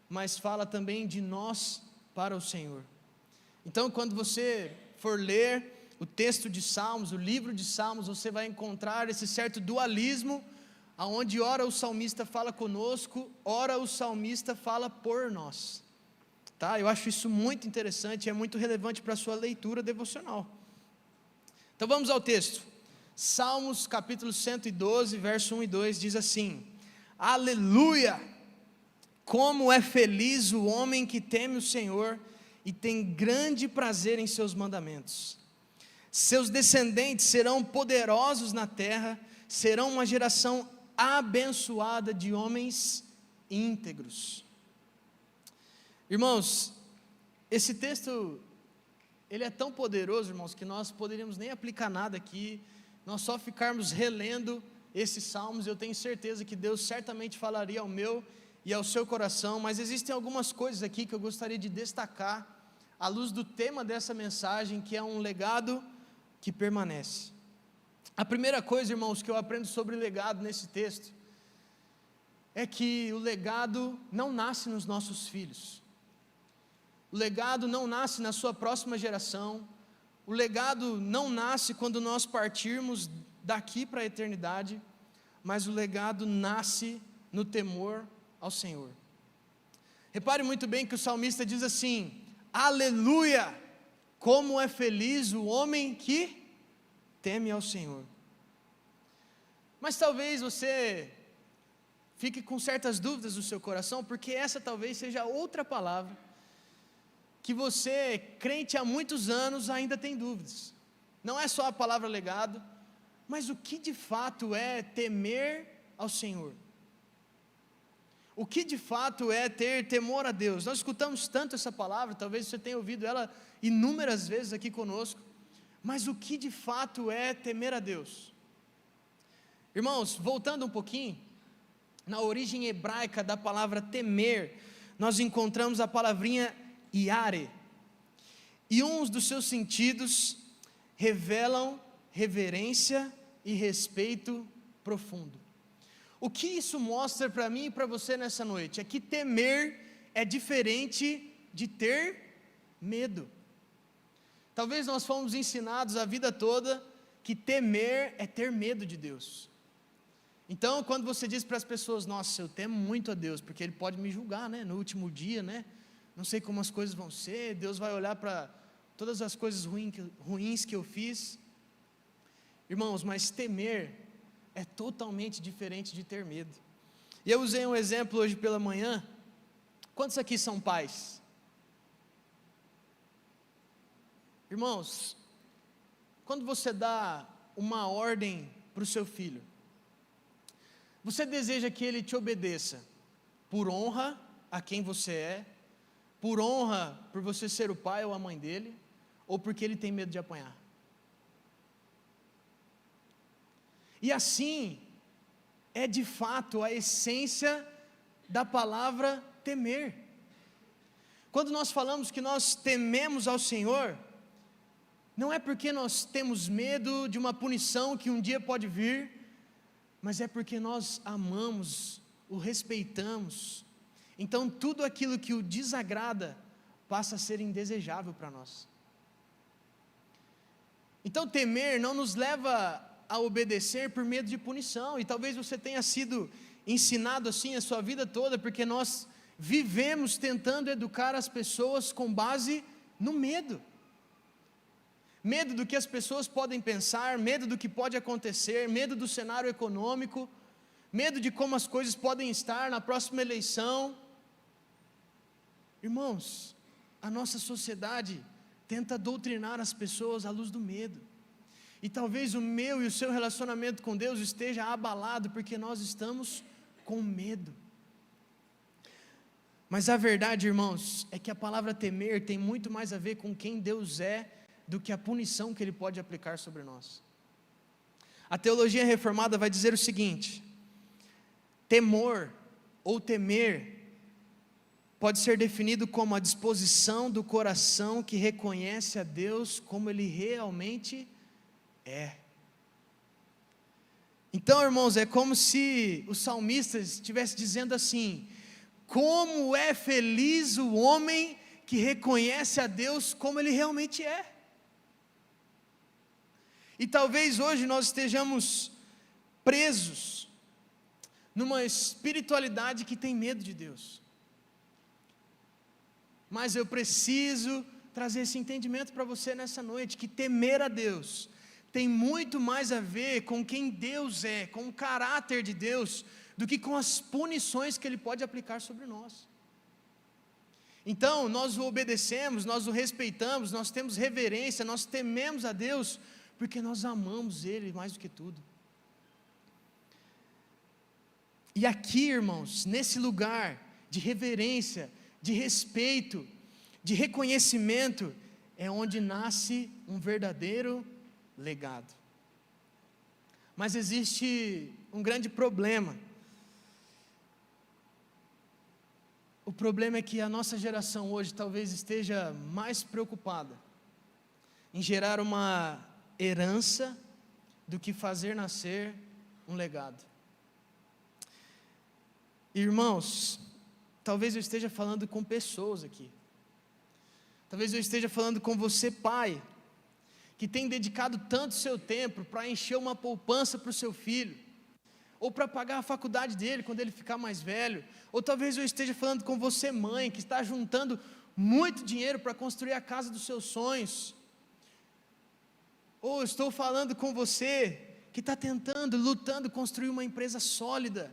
mas fala também de nós para o Senhor. Então, quando você for ler o texto de Salmos, o livro de Salmos, você vai encontrar esse certo dualismo, aonde ora o salmista fala conosco, ora o salmista fala por nós. Tá? Eu acho isso muito interessante, é muito relevante para a sua leitura devocional. Então vamos ao texto. Salmos capítulo 112, verso 1 e 2 diz assim: Aleluia! Como é feliz o homem que teme o Senhor e tem grande prazer em seus mandamentos. Seus descendentes serão poderosos na terra, serão uma geração abençoada de homens íntegros. Irmãos, esse texto, ele é tão poderoso, irmãos, que nós poderíamos nem aplicar nada aqui, nós só ficarmos relendo esses salmos. Eu tenho certeza que Deus certamente falaria ao meu e ao seu coração, mas existem algumas coisas aqui que eu gostaria de destacar, à luz do tema dessa mensagem, que é um legado que permanece. A primeira coisa, irmãos, que eu aprendo sobre legado nesse texto, é que o legado não nasce nos nossos filhos, o legado não nasce na sua próxima geração, o legado não nasce quando nós partirmos daqui para a eternidade, mas o legado nasce no temor ao Senhor. Repare muito bem que o salmista diz assim: aleluia, como é feliz o homem que teme ao Senhor. Mas talvez você fique com certas dúvidas no seu coração, porque essa talvez seja outra palavra que você, crente há muitos anos, ainda tem dúvidas. Não é só a palavra legado, mas o que de fato é temer ao Senhor? O que de fato é ter temor a Deus? Nós escutamos tanto essa palavra, talvez você tenha ouvido ela inúmeras vezes aqui conosco, mas o que de fato é temer a Deus? Irmãos, voltando um pouquinho, na origem hebraica da palavra temer, nós encontramos a palavrinha iare, e uns dos seus sentidos revelam reverência e respeito profundo. O que isso mostra para mim e para você nessa noite? É que temer é diferente de ter medo. Talvez nós fomos ensinados a vida toda que temer é ter medo de Deus. Então, quando você diz para as pessoas: nossa, eu temo muito a Deus, porque Ele pode me julgar, né, no último dia, né, não sei como as coisas vão ser, Deus vai olhar para todas as coisas ruins que eu fiz. Irmãos, mas temer é totalmente diferente de ter medo. E eu usei um exemplo hoje pela manhã. Quantos aqui são pais? Irmãos, quando você dá uma ordem para o seu filho, você deseja que ele te obedeça por honra a quem você é, por honra por você ser o pai ou a mãe dele, ou porque ele tem medo de apanhar? E assim é de fato a essência da palavra temer. Quando nós falamos que nós tememos ao Senhor, não é porque nós temos medo de uma punição que um dia pode vir, mas é porque nós amamos, o respeitamos. Então tudo aquilo que o desagrada passa a ser indesejável para nós. Então temer não nos leva a obedecer por medo de punição, e talvez você tenha sido ensinado assim a sua vida toda, porque nós vivemos tentando educar as pessoas com base no medo. Medo do que as pessoas podem pensar, medo do que pode acontecer, medo do cenário econômico, medo de como as coisas podem estar na próxima eleição. Irmãos, a nossa sociedade tenta doutrinar as pessoas à luz do medo. E talvez o meu e o seu relacionamento com Deus esteja abalado porque nós estamos com medo. Mas a verdade, irmãos, é que a palavra temer tem muito mais a ver com quem Deus é do que a punição que Ele pode aplicar sobre nós. A teologia reformada vai dizer o seguinte: temor ou temer pode ser definido como a disposição do coração que reconhece a Deus como Ele realmente é. Então, irmãos, é como se o salmista estivesse dizendo assim: como é feliz o homem que reconhece a Deus como Ele realmente é. E talvez hoje nós estejamos presos numa espiritualidade que tem medo de Deus. Mas eu preciso trazer esse entendimento para você nessa noite, que temer a Deus tem muito mais a ver com quem Deus é, com o caráter de Deus, do que com as punições que Ele pode aplicar sobre nós. Então, nós o obedecemos, nós o respeitamos, nós temos reverência, nós tememos a Deus, porque nós amamos Ele mais do que tudo. E aqui, irmãos, nesse lugar de reverência, de respeito, de reconhecimento, é onde nasce um verdadeiro legado. Mas existe um grande problema. O problema é que a nossa geração hoje talvez esteja mais preocupada em gerar uma herança do que fazer nascer um legado. Irmãos, talvez eu esteja falando com pessoas aqui. Talvez eu esteja falando com você, pai, que tem dedicado tanto seu tempo para encher uma poupança para o seu filho, ou para pagar a faculdade dele quando ele ficar mais velho. Ou talvez eu esteja falando com você, mãe, que está juntando muito dinheiro para construir a casa dos seus sonhos. Ou estou falando com você, que está tentando, lutando, construir uma empresa sólida,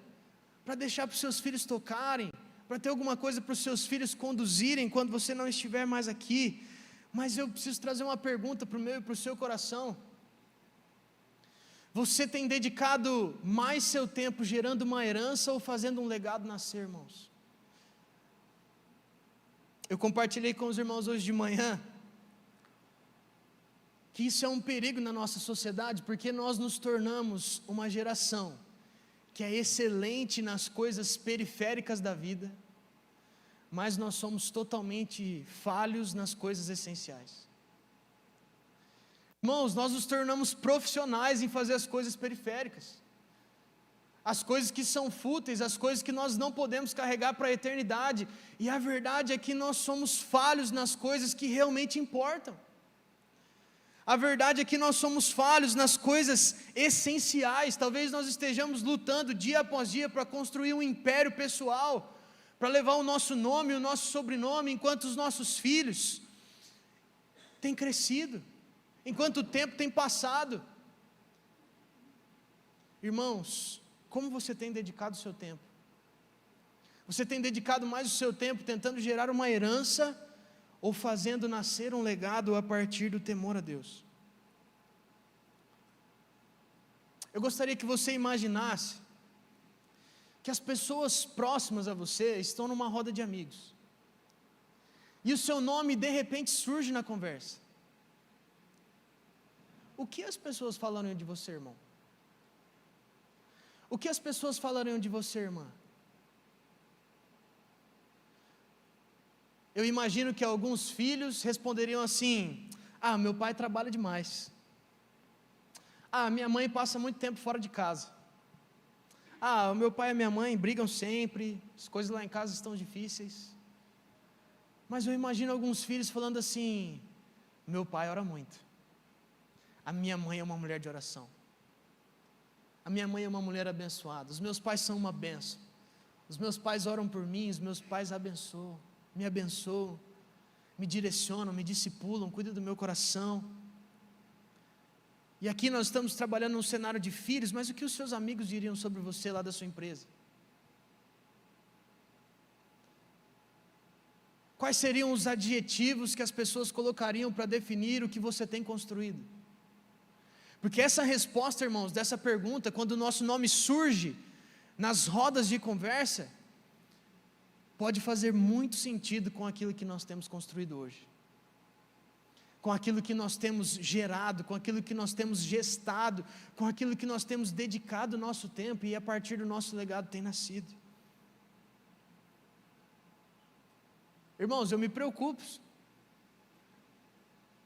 para deixar para os seus filhos tocarem, para ter alguma coisa para os seus filhos conduzirem quando você não estiver mais aqui. Mas eu preciso trazer uma pergunta para o meu e para o seu coração. Você tem dedicado mais seu tempo gerando uma herança ou fazendo um legado nascer, irmãos? Eu compartilhei com os irmãos hoje de manhã que isso é um perigo na nossa sociedade, porque nós nos tornamos uma geração que é excelente nas coisas periféricas da vida, mas nós somos totalmente falhos nas coisas essenciais. Irmãos, nós nos tornamos profissionais em fazer as coisas periféricas, as coisas que são fúteis, as coisas que nós não podemos carregar para a eternidade, e a verdade é que nós somos falhos nas coisas que realmente importam. A verdade é que nós somos falhos nas coisas essenciais. Talvez nós estejamos lutando dia após dia para construir um império pessoal, para levar o nosso nome, o nosso sobrenome, enquanto os nossos filhos têm crescido, enquanto o tempo tem passado. Irmãos, como você tem dedicado o seu tempo? Você tem dedicado mais o seu tempo tentando gerar uma herança, ou fazendo nascer um legado a partir do temor a Deus? Eu gostaria que você imaginasse que as pessoas próximas a você estão numa roda de amigos, e o seu nome de repente surge na conversa. O que as pessoas falaram de você, irmão? o que as pessoas falariam de você, irmã? Eu imagino que alguns filhos responderiam assim: ah, meu pai trabalha demais. Ah, minha mãe passa muito tempo fora de casa. Ah, o meu pai e a minha mãe brigam sempre, as coisas lá em casa estão difíceis. Mas eu imagino alguns filhos falando assim: meu pai ora muito. A minha mãe é uma mulher de oração. A minha mãe é uma mulher abençoada. Os meus pais são uma bênção. Os meus pais oram por mim, os meus pais abençoam, me direcionam, me discipulam, cuidam do meu coração. E aqui nós estamos trabalhando num cenário de filhos, mas o que os seus amigos diriam sobre você lá da sua empresa? Quais seriam os adjetivos que as pessoas colocariam para definir o que você tem construído? Porque essa resposta, irmãos, dessa pergunta, quando o nosso nome surge nas rodas de conversa, pode fazer muito sentido com aquilo que nós temos construído hoje, com aquilo que nós temos gerado, com aquilo que nós temos gestado, com aquilo que nós temos dedicado o nosso tempo e a partir do nosso legado tem nascido. Irmãos, eu me preocupo.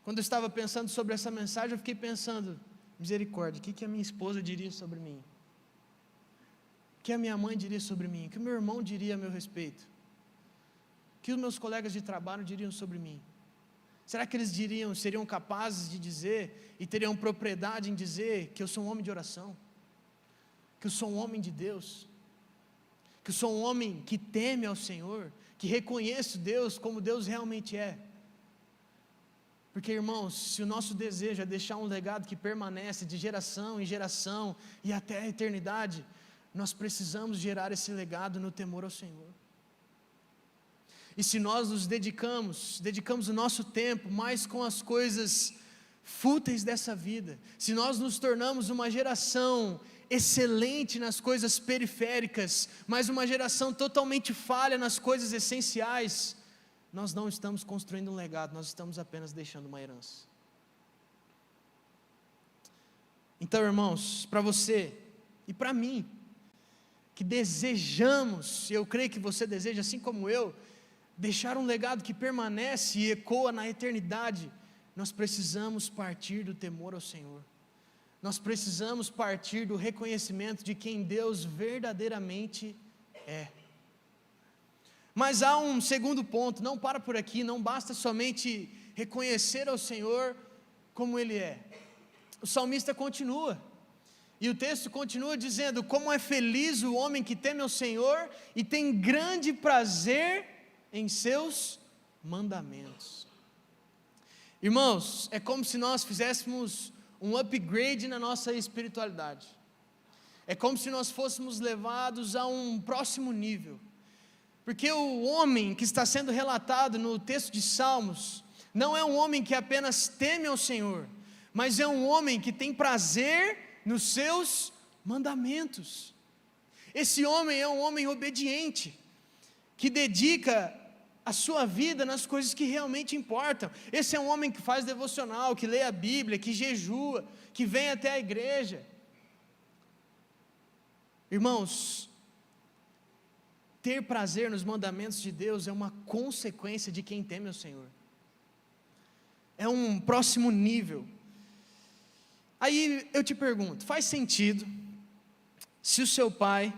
Quando eu estava pensando sobre essa mensagem, eu fiquei pensando: misericórdia, o que a minha esposa diria sobre mim? O que a minha mãe diria sobre mim? O que o meu irmão diria a meu respeito? O que os meus colegas de trabalho diriam sobre mim? Será que eles seriam capazes de dizer e teriam propriedade em dizer que eu sou um homem de oração? Que eu sou um homem de Deus? Que eu sou um homem que teme ao Senhor? Que reconheço Deus como Deus realmente é? Porque, irmãos, se o nosso desejo é deixar um legado que permanece de geração em geração e até a eternidade, nós precisamos gerar esse legado no temor ao Senhor. E se nós nos dedicamos o nosso tempo mais com as coisas fúteis dessa vida, se nós nos tornamos uma geração excelente nas coisas periféricas, mas uma geração totalmente falha nas coisas essenciais, nós não estamos construindo um legado, nós estamos apenas deixando uma herança. Então, irmãos, para você e para mim, que desejamos, eu creio que você deseja, assim como eu, deixar um legado que permanece e ecoa na eternidade, nós precisamos partir do temor ao Senhor. Nós precisamos partir do reconhecimento de quem Deus verdadeiramente é. Mas há um segundo ponto, não para por aqui, não basta somente reconhecer ao Senhor como Ele é. O salmista continua, e o texto continua dizendo: como é feliz o homem que teme ao Senhor e tem grande prazer em seus mandamentos. Irmãos, é como se nós fizéssemos um upgrade na nossa espiritualidade. É como se nós fôssemos levados a um próximo nível. Porque o homem que está sendo relatado no texto de Salmos, não é um homem que apenas teme ao Senhor, mas é um homem que tem prazer nos seus mandamentos. Esse homem é um homem obediente, que dedica a sua vida nas coisas que realmente importam. Esse é um homem que faz devocional, que lê a Bíblia, que jejua, que vem até a igreja. Irmãos, ter prazer nos mandamentos de Deus é uma consequência de quem teme ao Senhor. É um próximo nível. Aí eu te pergunto, faz sentido se o seu pai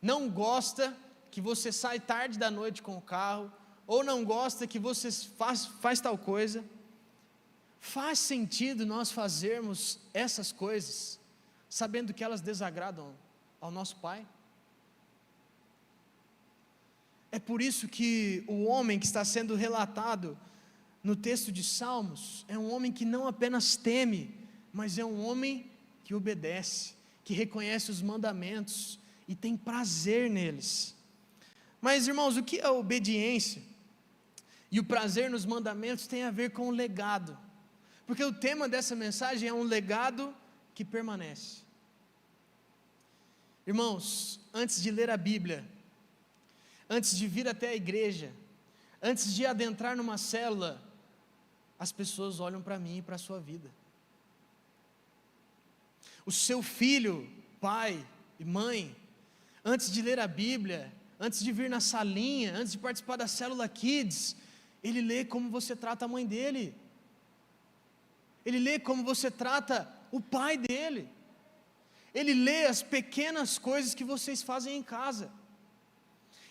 não gosta que você sai tarde da noite com o carro, ou não gosta que você faz tal coisa? Faz sentido nós fazermos essas coisas, sabendo que elas desagradam ao nosso pai? É por isso que o homem que está sendo relatado no texto de Salmos, é um homem que não apenas teme, mas é um homem que obedece, que reconhece os mandamentos e tem prazer neles. Mas, irmãos, o que é a obediência e o prazer nos mandamentos tem a ver com o legado? Porque o tema dessa mensagem é um legado que permanece. Irmãos, antes de ler a Bíblia, antes de vir até a igreja, antes de adentrar numa célula, as pessoas olham para mim e para a sua vida. O seu filho, pai, e mãe, antes de ler a Bíblia, antes de vir na salinha, antes de participar da célula Kids, ele lê como você trata a mãe dele. Ele lê como você trata o pai dele. Ele lê as pequenas coisas que vocês fazem em casa.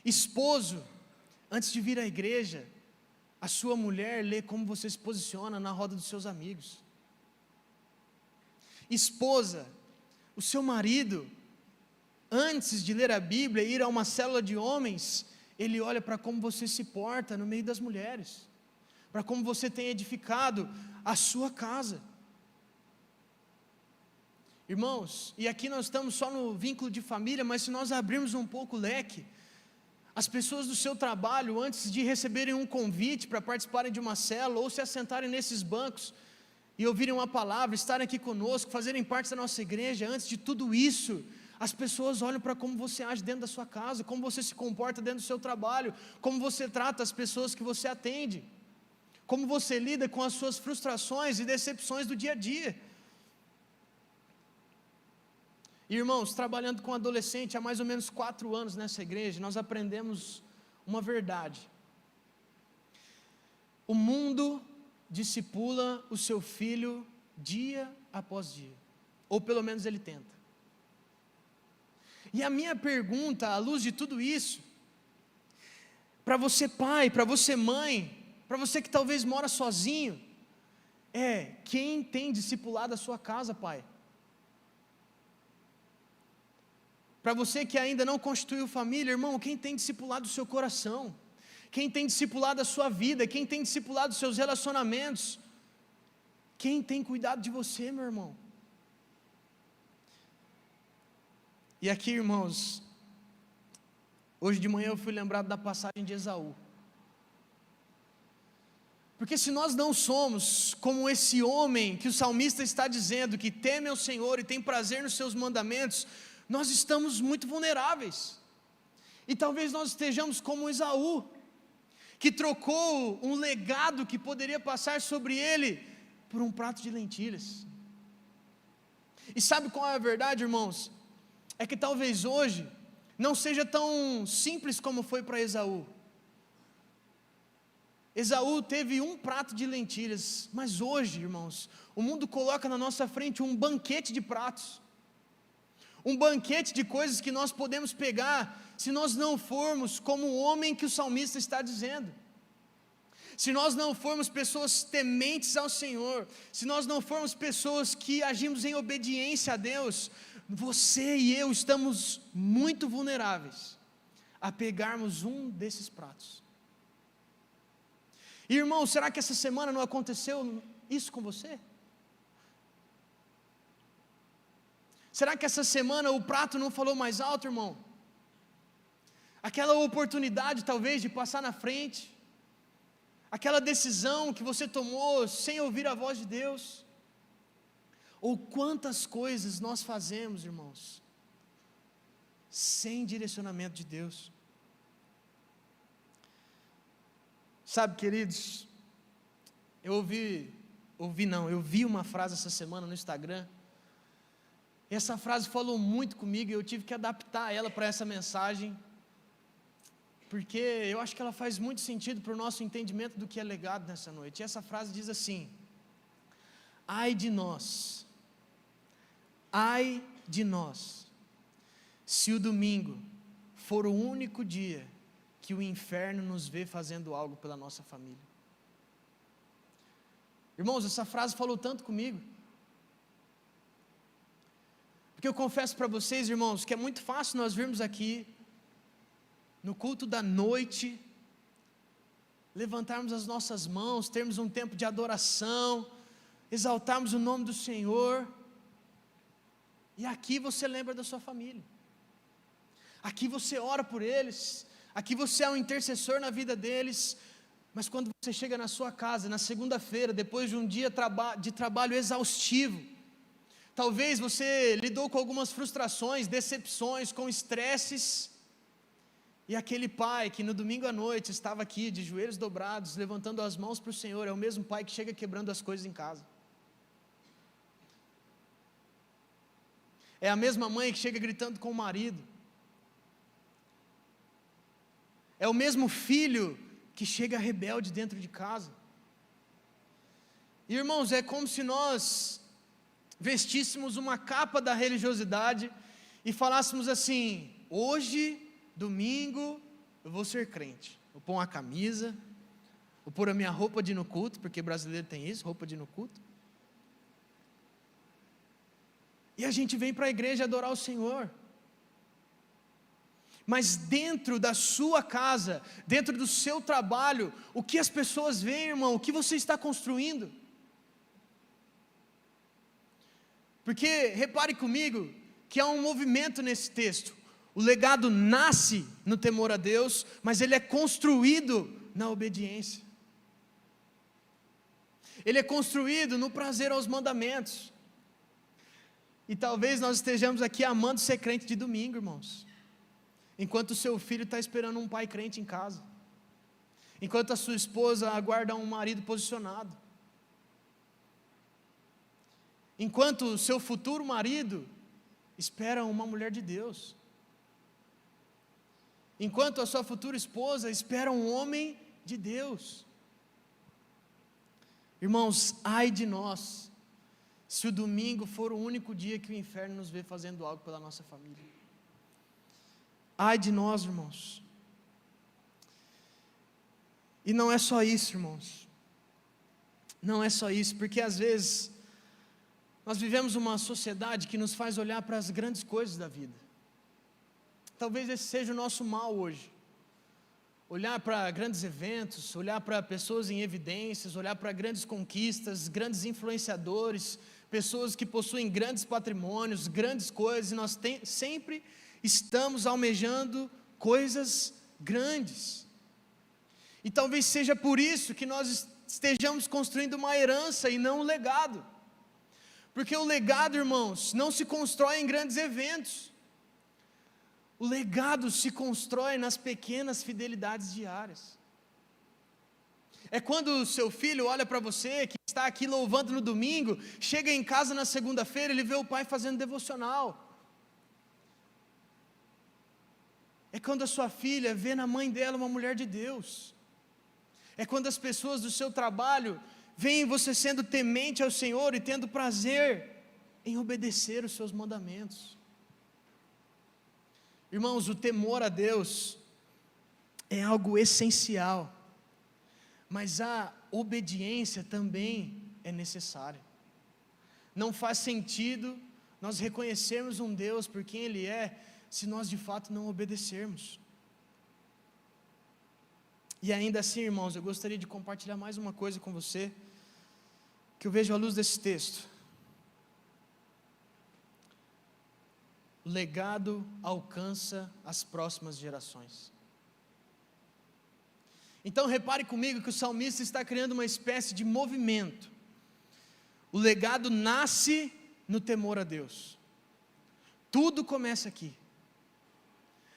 Esposo, antes de vir à igreja, a sua mulher lê como você se posiciona na roda dos seus amigos. Esposa, o seu marido, antes de ler a Bíblia e ir a uma célula de homens, ele olha para como você se porta no meio das mulheres, para como você tem edificado a sua casa. Irmãos, e aqui nós estamos só no vínculo de família, mas se nós abrirmos um pouco o leque, as pessoas do seu trabalho, antes de receberem um convite para participarem de uma célula, ou se assentarem nesses bancos e ouvirem uma palavra, estarem aqui conosco, fazerem parte da nossa igreja, antes de tudo isso, as pessoas olham para como você age dentro da sua casa, como você se comporta dentro do seu trabalho, como você trata as pessoas que você atende, como você lida com as suas frustrações e decepções do dia a dia. Irmãos, trabalhando com adolescente há mais ou menos 4 anos nessa igreja, nós aprendemos uma verdade. O mundo discipula o seu filho dia após dia, ou pelo menos ele tenta. E a minha pergunta, à luz de tudo isso, para você pai, para você mãe, para você que talvez mora sozinho, é: quem tem discipulado a sua casa, pai? Para você que ainda não constituiu família, irmão, quem tem discipulado o seu coração? Quem tem discipulado a sua vida? Quem tem discipulado os seus relacionamentos? Quem tem cuidado de você, meu irmão? E aqui, irmãos, hoje de manhã eu fui lembrado da passagem de Esaú. Porque se nós não somos como esse homem que o salmista está dizendo, que teme ao Senhor e tem prazer nos seus mandamentos, nós estamos muito vulneráveis. E talvez nós estejamos como Esaú, que trocou um legado que poderia passar sobre ele por um prato de lentilhas. E sabe qual é a verdade, irmãos? É que talvez hoje não seja tão simples como foi para Esaú. Esaú teve um prato de lentilhas, mas hoje, irmãos, o mundo coloca na nossa frente um banquete de pratos. Um banquete de coisas que nós podemos pegar, se nós não formos como o homem que o salmista está dizendo. Se nós não formos pessoas tementes ao Senhor, se nós não formos pessoas que agimos em obediência a Deus, você e eu estamos muito vulneráveis a pegarmos um desses pratos. E, irmão, será que essa semana não aconteceu isso com você? Será que essa semana o prato não falou mais alto, irmão? Aquela oportunidade talvez de passar na frente, aquela decisão que você tomou sem ouvir a voz de Deus, ou quantas coisas nós fazemos, irmãos, sem direcionamento de Deus. Sabe, queridos, eu vi uma frase essa semana no Instagram. Essa frase falou muito comigo e eu tive que adaptar ela para essa mensagem, porque eu acho que ela faz muito sentido para o nosso entendimento do que é legado nessa noite. E essa frase diz assim: ai de nós, se o domingo for o único dia que o inferno nos vê fazendo algo pela nossa família. Irmãos, essa frase falou tanto comigo, porque eu confesso para vocês, irmãos, que é muito fácil nós virmos aqui, no culto da noite, levantarmos as nossas mãos, termos um tempo de adoração, exaltarmos o nome do Senhor, e aqui você lembra da sua família, aqui você ora por eles, aqui você é um intercessor na vida deles, mas quando você chega na sua casa, na segunda-feira, depois de um dia de trabalho exaustivo, talvez você lidou com algumas frustrações, decepções, com estresses, e aquele pai que no domingo à noite estava aqui de joelhos dobrados, levantando as mãos para o Senhor, é o mesmo pai que chega quebrando as coisas em casa. É a mesma mãe que chega gritando com o marido. É o mesmo filho que chega rebelde dentro de casa. Irmãos, é como se nós vestíssemos uma capa da religiosidade e falássemos assim: hoje, domingo, eu vou ser crente. Vou pôr uma camisa, vou pôr a minha roupa de ir no culto, porque brasileiro tem isso, roupa de ir no culto. E a gente vem para a igreja adorar o Senhor. Mas dentro da sua casa, dentro do seu trabalho, o que as pessoas veem, irmão, o que você está construindo? Porque, repare comigo, que há um movimento nesse texto. O legado nasce no temor a Deus, mas ele é construído na obediência. Ele é construído no prazer aos mandamentos. E talvez nós estejamos aqui amando ser crente de domingo, irmãos, enquanto o seu filho está esperando um pai crente em casa, enquanto a sua esposa aguarda um marido posicionado, enquanto o seu futuro marido espera uma mulher de Deus, enquanto a sua futura esposa espera um homem de Deus. Irmãos, ai de nós, se o domingo for o único dia que o inferno nos vê fazendo algo pela nossa família. Ai de nós, irmãos. E não é só isso, irmãos. Não é só isso, porque às vezes nós vivemos uma sociedade que nos faz olhar para as grandes coisas da vida. Talvez esse seja o nosso mal hoje. Olhar para grandes eventos, olhar para pessoas em evidências, olhar para grandes conquistas, grandes influenciadores, pessoas que possuem grandes patrimônios, grandes coisas, e nós sempre estamos almejando coisas grandes. E talvez seja por isso que nós estejamos construindo uma herança e não um legado. Porque o legado, irmãos, não se constrói em grandes eventos. O legado se constrói nas pequenas fidelidades diárias. É quando o seu filho olha para você, que está aqui louvando no domingo, chega em casa na segunda-feira, ele vê o pai fazendo devocional. É quando a sua filha vê na mãe dela uma mulher de Deus. É quando as pessoas do seu trabalho veem você sendo temente ao Senhor e tendo prazer em obedecer os seus mandamentos. Irmãos, o temor a Deus é algo essencial, mas a obediência também é necessária. Não faz sentido nós reconhecermos um Deus por quem Ele é, se nós de fato não obedecermos. E ainda assim, irmãos, eu gostaria de compartilhar mais uma coisa com você, que eu vejo à luz desse texto. O legado alcança as próximas gerações. Então repare comigo que o salmista está criando uma espécie de movimento. O legado nasce no temor a Deus. Tudo começa aqui.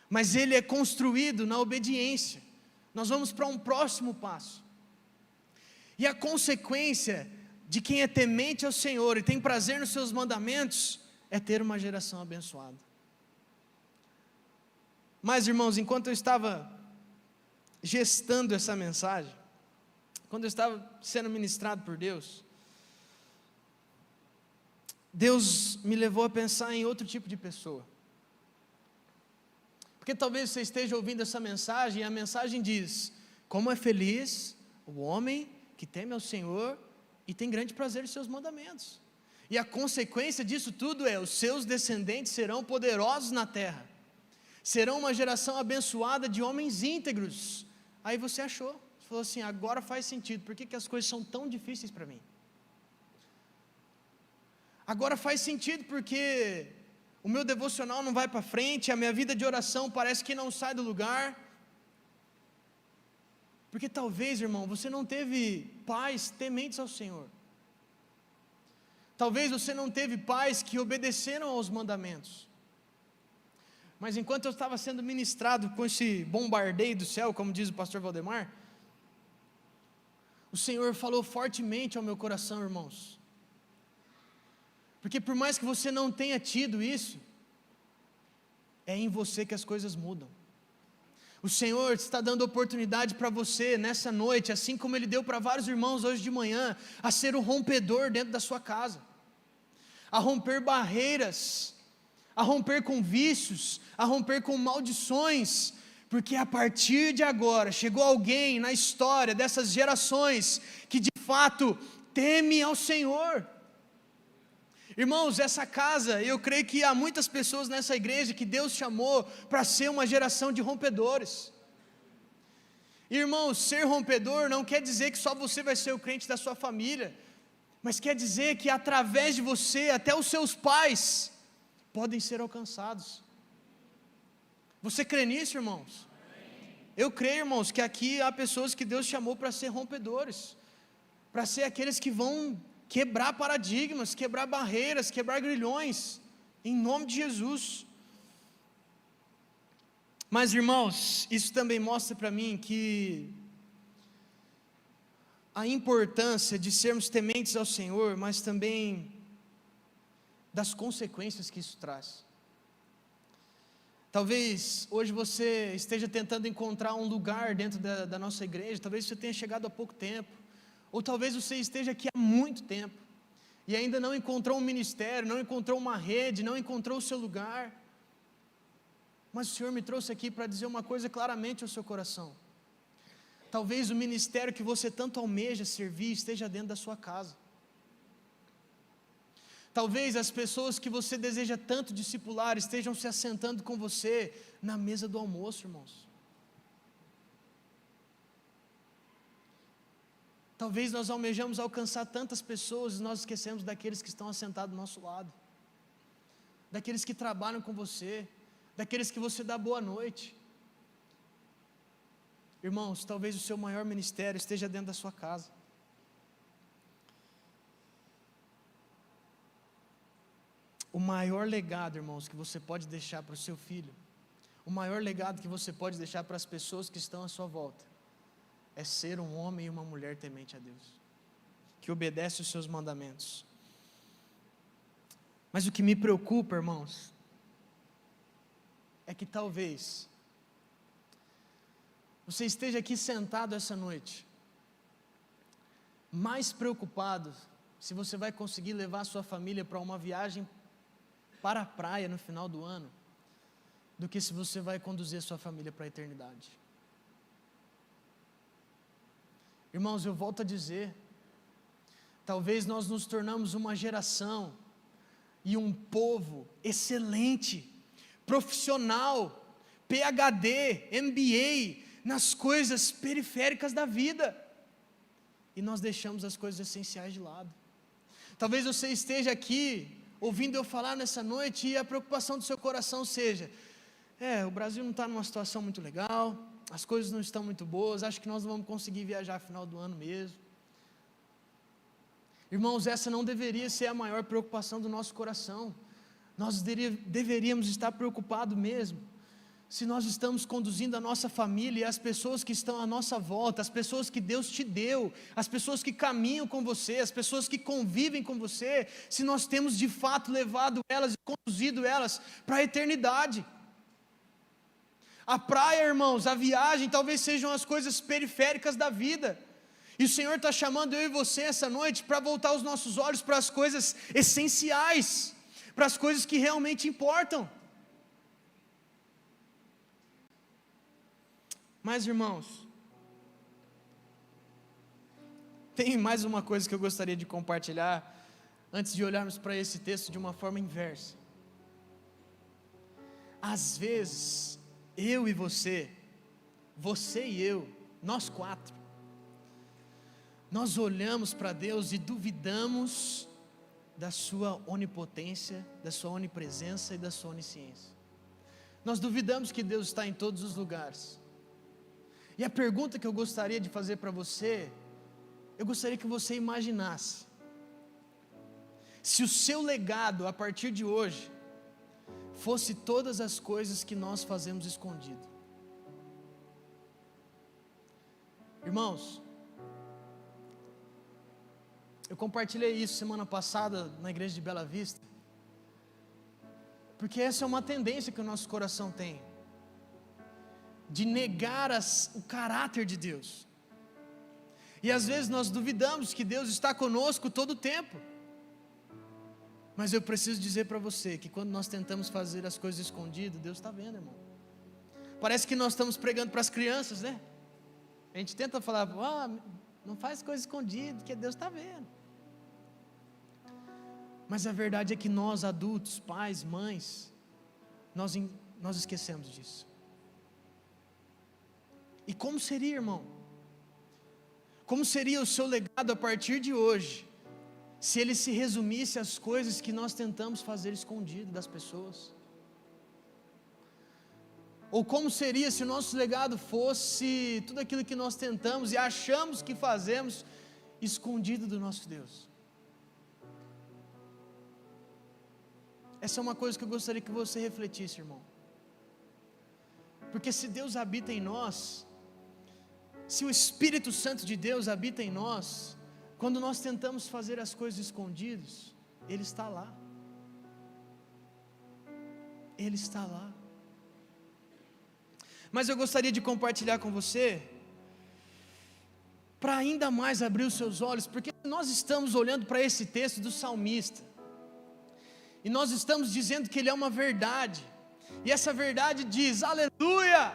Mas ele é construído na obediência. Nós vamos para um próximo passo. E a consequência de quem é temente ao Senhor e tem prazer nos seus mandamentos é ter uma geração abençoada. Mas, irmãos, enquanto eu estava gestando essa mensagem, quando eu estava sendo ministrado por Deus, Deus me levou a pensar em outro tipo de pessoa. Porque talvez você esteja ouvindo essa mensagem e a mensagem diz: como é feliz o homem que teme ao Senhor e tem grande prazer nos seus mandamentos. E a consequência disso tudo é: os seus descendentes serão poderosos na terra, serão uma geração abençoada de homens íntegros. Aí você achou, você falou assim: agora faz sentido, por que as coisas são tão difíceis para mim? Agora faz sentido porque o meu devocional não vai para frente, a minha vida de oração parece que não sai do lugar. Porque talvez, irmão, você não teve pais tementes ao Senhor. Talvez você não teve pais que obedeceram aos mandamentos. Mas enquanto eu estava sendo ministrado com esse bombardeio do céu, como diz o pastor Valdemar, o Senhor falou fortemente ao meu coração, irmãos. Porque por mais que você não tenha tido isso, é em você que as coisas mudam. O Senhor está dando oportunidade para você nessa noite, assim como Ele deu para vários irmãos hoje de manhã, a ser um rompedor dentro da sua casa, a romper barreiras, a romper com vícios, a romper com maldições, porque a partir de agora chegou alguém na história dessas gerações que de fato teme ao Senhor. Irmãos, essa casa, eu creio que há muitas pessoas nessa igreja que Deus chamou para ser uma geração de rompedores. Irmãos, ser rompedor não quer dizer que só você vai ser o crente da sua família, mas quer dizer que através de você, até os seus pais podem ser alcançados. Você crê nisso, irmãos? Eu creio, irmãos, que aqui há pessoas que Deus chamou para ser rompedores, para ser aqueles que vão quebrar paradigmas, quebrar barreiras, quebrar grilhões, em nome de Jesus. Mas, irmãos, isso também mostra para mim que a importância de sermos tementes ao Senhor, mas também das consequências que isso traz. Talvez hoje você esteja tentando encontrar um lugar dentro da nossa igreja, talvez você tenha chegado há pouco tempo, ou talvez você esteja aqui há muito tempo, e ainda não encontrou um ministério, não encontrou uma rede, não encontrou o seu lugar, mas o Senhor me trouxe aqui para dizer uma coisa claramente ao seu coração. Talvez o ministério que você tanto almeja servir esteja dentro da sua casa. Talvez as pessoas que você deseja tanto discipular estejam se assentando com você na mesa do almoço, irmãos. Talvez nós almejamos alcançar tantas pessoas e nós esquecemos daqueles que estão assentados do nosso lado, daqueles que trabalham com você, daqueles que você dá boa noite. Irmãos, talvez o seu maior ministério esteja dentro da sua casa. O maior legado, irmãos, que você pode deixar para o seu filho, o maior legado que você pode deixar para as pessoas que estão à sua volta, é ser um homem e uma mulher temente a Deus, que obedece os seus mandamentos. Mas o que me preocupa, irmãos, é que talvez você esteja aqui sentado essa noite, mais preocupado se você vai conseguir levar a sua família para uma viagem para a praia no final do ano, do que se você vai conduzir a sua família para a eternidade. Irmãos, eu volto a dizer, talvez nós nos tornamos uma geração e um povo excelente, profissional, PhD, MBA, nas coisas periféricas da vida, e nós deixamos as coisas essenciais de lado. Talvez você esteja aqui, ouvindo eu falar nessa noite, e a preocupação do seu coração seja, o Brasil não está numa situação muito legal, as coisas não estão muito boas, acho que nós não vamos conseguir viajar no final do ano mesmo. Irmãos, essa não deveria ser a maior preocupação do nosso coração. Nós deveríamos estar preocupados mesmo se nós estamos conduzindo a nossa família e as pessoas que estão à nossa volta, as pessoas que Deus te deu, as pessoas que caminham com você, as pessoas que convivem com você, se nós temos de fato levado elas e conduzido elas para a eternidade. A praia, irmãos, a viagem talvez sejam as coisas periféricas da vida, e o Senhor está chamando eu e você essa noite para voltar os nossos olhos para as coisas essenciais, para as coisas que realmente importam. Mas, irmãos, tem mais uma coisa que eu gostaria de compartilhar, antes de olharmos para esse texto de uma forma inversa. Às vezes, eu e você e eu, nós quatro, nós olhamos para Deus e duvidamos da sua onipotência, da sua onipresença e da sua onisciência. Nós duvidamos que Deus está em todos os lugares. E a pergunta que eu gostaria de fazer para você, eu gostaria que você imaginasse, se o seu legado a partir de hoje, fosse todas as coisas que nós fazemos escondido. Irmãos, Eu compartilhei isso semana passada na igreja de Bela Vista, porque essa é uma tendência que o nosso coração tem, de negar o caráter de Deus. E às vezes nós duvidamos que Deus está conosco todo o tempo. Mas eu preciso dizer para você que quando nós tentamos fazer as coisas escondidas, Deus está vendo, irmão. Parece que nós estamos pregando para as crianças, né? A gente tenta falar, não faz coisa escondida, que Deus está vendo. Mas a verdade é que nós adultos, pais, mães, nós esquecemos disso. E como seria, irmão? Como seria o seu legado a partir de hoje, se ele se resumisse às coisas que nós tentamos fazer escondido das pessoas? Ou como seria se o nosso legado fosse tudo aquilo que nós tentamos e achamos que fazemos escondido do nosso Deus? Essa é uma coisa que eu gostaria que você refletisse, irmão. Porque se Deus habita em nós, se o Espírito Santo de Deus habita em nós, quando nós tentamos fazer as coisas escondidas, Ele está lá. Ele está lá. Mas eu gostaria de compartilhar com você, para ainda mais abrir os seus olhos, porque nós estamos olhando para esse texto do salmista, e nós estamos dizendo que ele é uma verdade, e essa verdade diz, aleluia,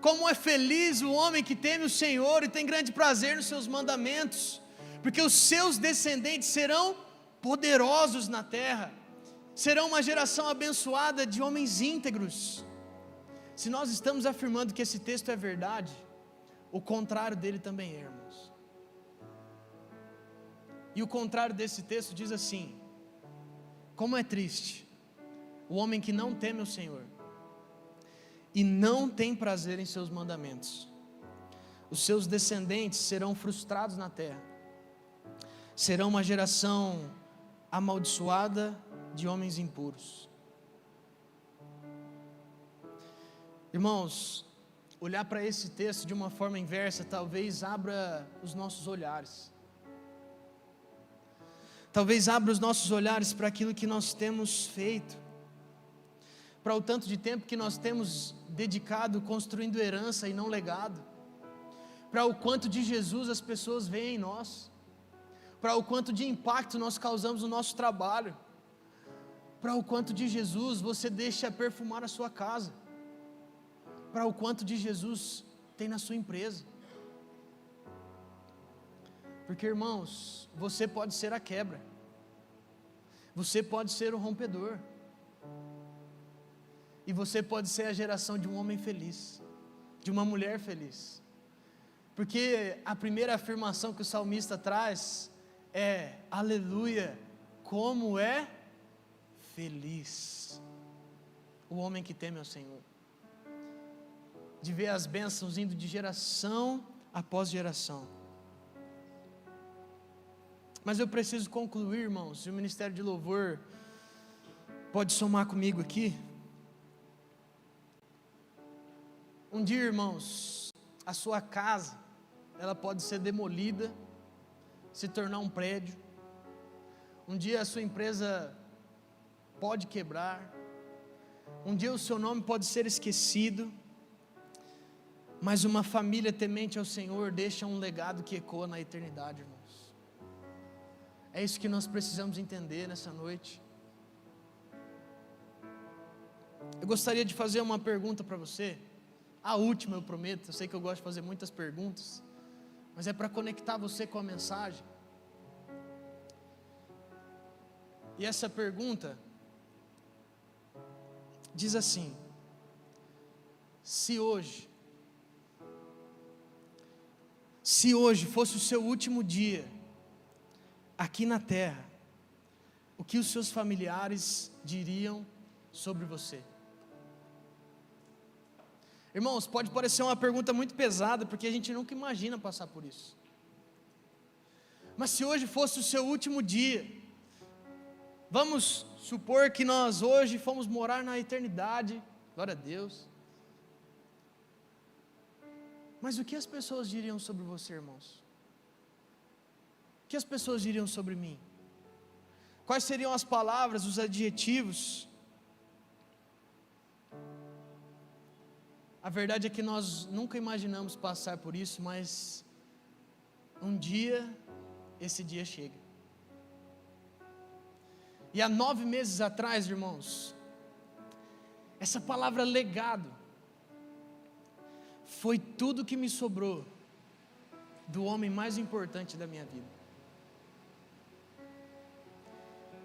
como é feliz o homem que teme o Senhor e tem grande prazer nos seus mandamentos, porque os seus descendentes serão poderosos na terra, serão uma geração abençoada de homens íntegros. Se nós estamos afirmando que esse texto é verdade, o contrário dele também é, irmãos. E o contrário desse texto diz assim, como é triste o homem que não teme o Senhor e não tem prazer em seus mandamentos. Os seus descendentes serão frustrados na terra, serão uma geração amaldiçoada de homens impuros. Irmãos, olhar para esse texto de uma forma inversa talvez abra os nossos olhares. Talvez abra os nossos olhares para aquilo que nós temos feito, para o tanto de tempo que nós temos dedicado construindo herança e não legado, para o quanto de Jesus as pessoas veem em nós, para o quanto de impacto nós causamos no nosso trabalho, para o quanto de Jesus você deixa perfumar a sua casa, para o quanto de Jesus tem na sua empresa. Porque, irmãos, você pode ser a quebra, você pode ser o rompedor, e você pode ser a geração de um homem feliz, de uma mulher feliz. Porque a primeira afirmação que o salmista traz é, aleluia, como é feliz o homem que teme ao Senhor, de ver as bênçãos indo de geração após geração. Mas eu preciso concluir, irmãos, e o Ministério de Louvor pode somar comigo aqui. Um dia, irmãos, a sua casa, ela pode ser demolida, se tornar um prédio. Um dia a sua empresa pode quebrar. Um dia o seu nome pode ser esquecido. Mas uma família temente ao Senhor deixa um legado que ecoa na eternidade, irmãos. É isso que nós precisamos entender nessa noite. Eu gostaria de fazer uma pergunta para você. A última, eu prometo. Eu sei que eu gosto de fazer muitas perguntas, mas é para conectar você com a mensagem. E essa pergunta diz assim: se hoje fosse o seu último dia aqui na terra, o que os seus familiares diriam sobre você? Irmãos, pode parecer uma pergunta muito pesada, porque a gente nunca imagina passar por isso. Mas se hoje fosse o seu último dia, vamos supor que nós hoje fomos morar na eternidade, glória a Deus. Mas o que as pessoas diriam sobre você, irmãos? que as pessoas diriam sobre mim? Quais seriam as palavras, os adjetivos? A verdade é que nós nunca imaginamos passar por isso, mas um dia, esse dia chega. E há 9 meses atrás, irmãos, essa palavra legado foi tudo que me sobrou do homem mais importante da minha vida.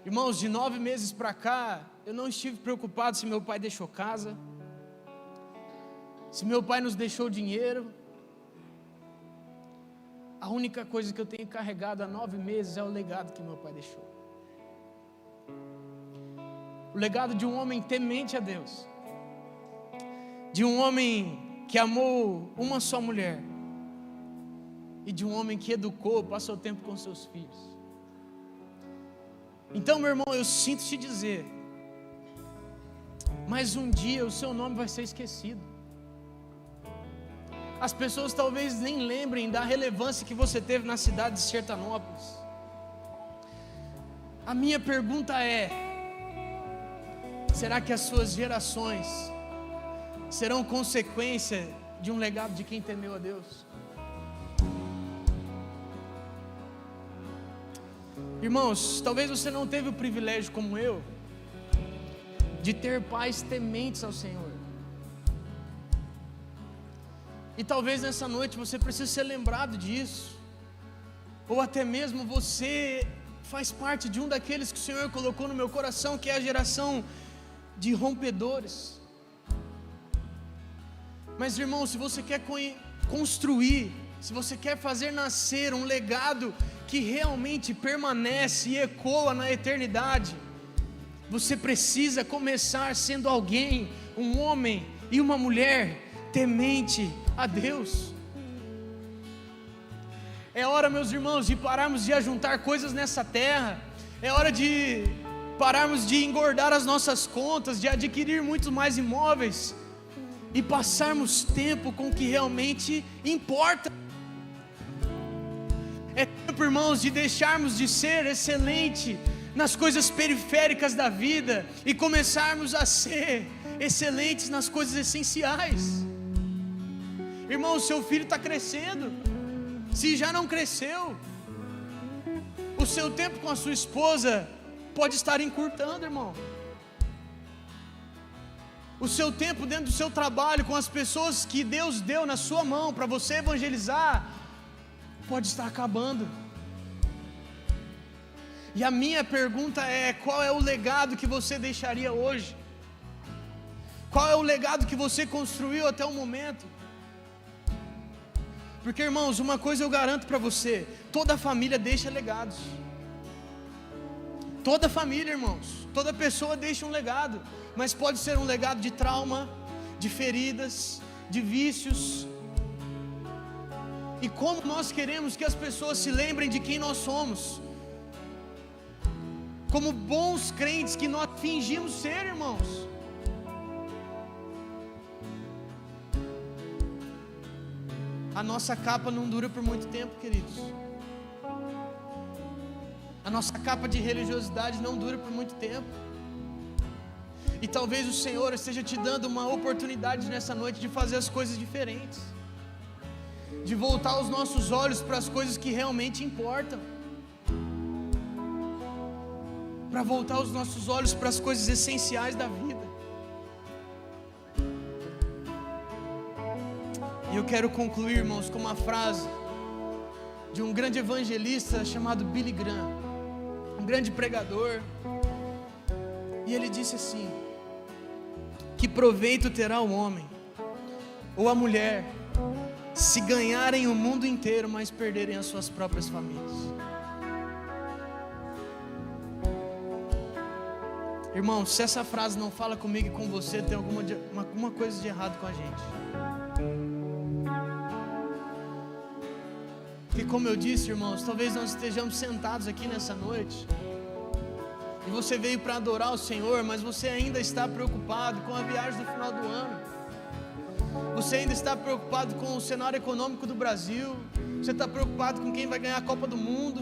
Irmãos, de 9 meses para cá, eu não estive preocupado se meu pai deixou casa, se meu pai nos deixou dinheiro. A única coisa que eu tenho carregado há 9 meses é o legado que meu pai deixou. O legado de um homem temente a Deus, de um homem que amou uma só mulher, e de um homem que educou, passou tempo com seus filhos. Então, meu irmão, eu sinto te dizer, mas um dia o seu nome vai ser esquecido. As pessoas talvez nem lembrem da relevância que você teve na cidade de Sertanópolis. A minha pergunta é: será que as suas gerações serão consequência de um legado de quem temeu a Deus? Irmãos, talvez você não teve o privilégio como eu de ter pais tementes ao Senhor. E talvez nessa noite você precise ser lembrado disso. Ou até mesmo você faz parte de um daqueles que o Senhor colocou no meu coração, que é a geração de rompedores. Mas, irmão, se você quer construir, se você quer fazer nascer um legado que realmente permanece e ecoa na eternidade, você precisa começar sendo alguém, um homem e uma mulher temente a Deus. É hora, meus irmãos, de pararmos de ajuntar coisas nessa terra. É hora de pararmos de engordar as nossas contas, de adquirir muitos mais imóveis e passarmos tempo com o que realmente importa. É tempo, irmãos, de deixarmos de ser excelente nas coisas periféricas da vida e começarmos a ser excelentes nas coisas essenciais. Irmão, seu filho está crescendo. Se já não cresceu, o seu tempo com a sua esposa pode estar encurtando, irmão. O seu tempo dentro do seu trabalho com as pessoas que Deus deu na sua mão para você evangelizar pode estar acabando. E a minha pergunta é: qual é o legado que você deixaria hoje? Qual é o legado que você construiu até o momento? Porque, irmãos, uma coisa eu garanto para você: toda família deixa legados. Toda família, irmãos, toda pessoa deixa um legado, mas pode ser um legado de trauma, de feridas, de vícios. E como nós queremos que as pessoas se lembrem de quem nós somos, como bons crentes que nós fingimos ser, irmãos. A nossa capa não dura por muito tempo, queridos. A nossa capa de religiosidade não dura por muito tempo. E talvez o Senhor esteja te dando uma oportunidade nessa noite de fazer as coisas diferentes, de voltar os nossos olhos para as coisas que realmente importam, para voltar os nossos olhos para as coisas essenciais da vida. E eu quero concluir, irmãos, com uma frase de um grande evangelista chamado Billy Graham, um grande pregador. E ele disse assim: que proveito terá o homem ou a mulher se ganharem o mundo inteiro, mas perderem as suas próprias famílias? Irmão, se essa frase não fala comigo e com você, tem alguma coisa de errado com a gente. Porque, como eu disse, irmãos, talvez nós estejamos sentados aqui nessa noite e você veio para adorar o Senhor, mas você ainda está preocupado com a viagem do final do ano. Você ainda está preocupado com o cenário econômico do Brasil. Você está preocupado com quem vai ganhar a Copa do Mundo.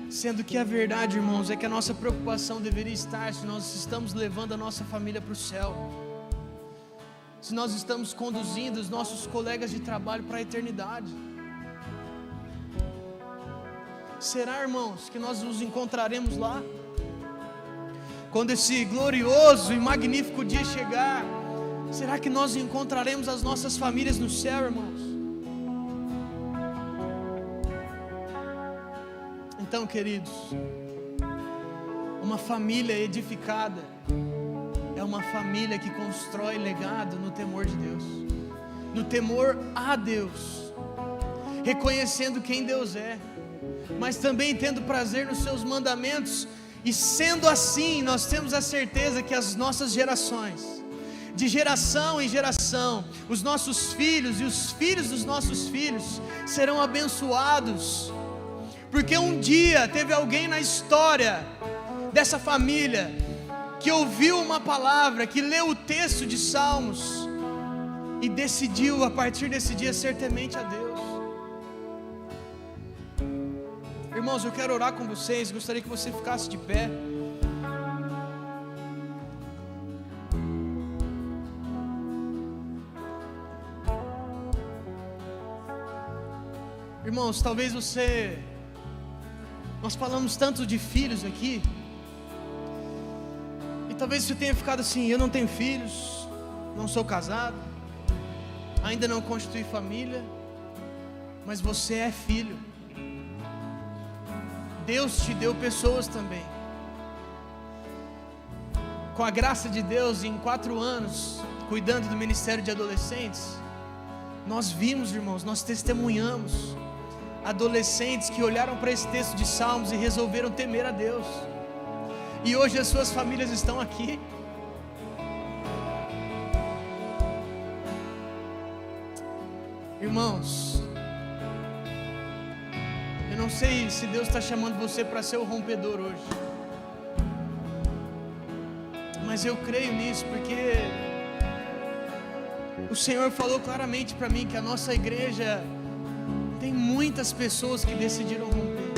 Sendo que a verdade, irmãos, é que a nossa preocupação deveria estar se nós estamos levando a nossa família para o céu, se nós estamos conduzindo os nossos colegas de trabalho para a eternidade. Será, irmãos, que nós nos encontraremos lá? Quando esse glorioso e magnífico dia chegar, será que nós encontraremos as nossas famílias no céu, irmãos? Então, queridos, uma família edificada é uma família que constrói legado no temor de Deus, no temor a Deus, reconhecendo quem Deus é, mas também tendo prazer nos seus mandamentos. E sendo assim, nós temos a certeza que as nossas gerações, de geração em geração, os nossos filhos e os filhos dos nossos filhos serão abençoados, porque um dia teve alguém na história dessa família que ouviu uma palavra, que leu o texto de Salmos e decidiu a partir desse dia ser temente a Deus. Irmãos, eu quero orar com vocês, gostaria que você ficasse de pé. Irmãos, talvez nós falamos tanto de filhos aqui, e talvez você tenha ficado assim: eu não tenho filhos, não sou casado, ainda não constituí família, mas você é filho. Deus te deu pessoas também. Com a graça de Deus, em 4 anos, cuidando do ministério de adolescentes, nós vimos, irmãos, nós testemunhamos adolescentes que olharam para esse texto de Salmos e resolveram temer a Deus, e hoje as suas famílias estão aqui. Irmãos, eu não sei se Deus está chamando você para ser o rompedor hoje, mas eu creio nisso, porque o Senhor falou claramente para mim que a nossa igreja tem muitas pessoas que decidiram romper.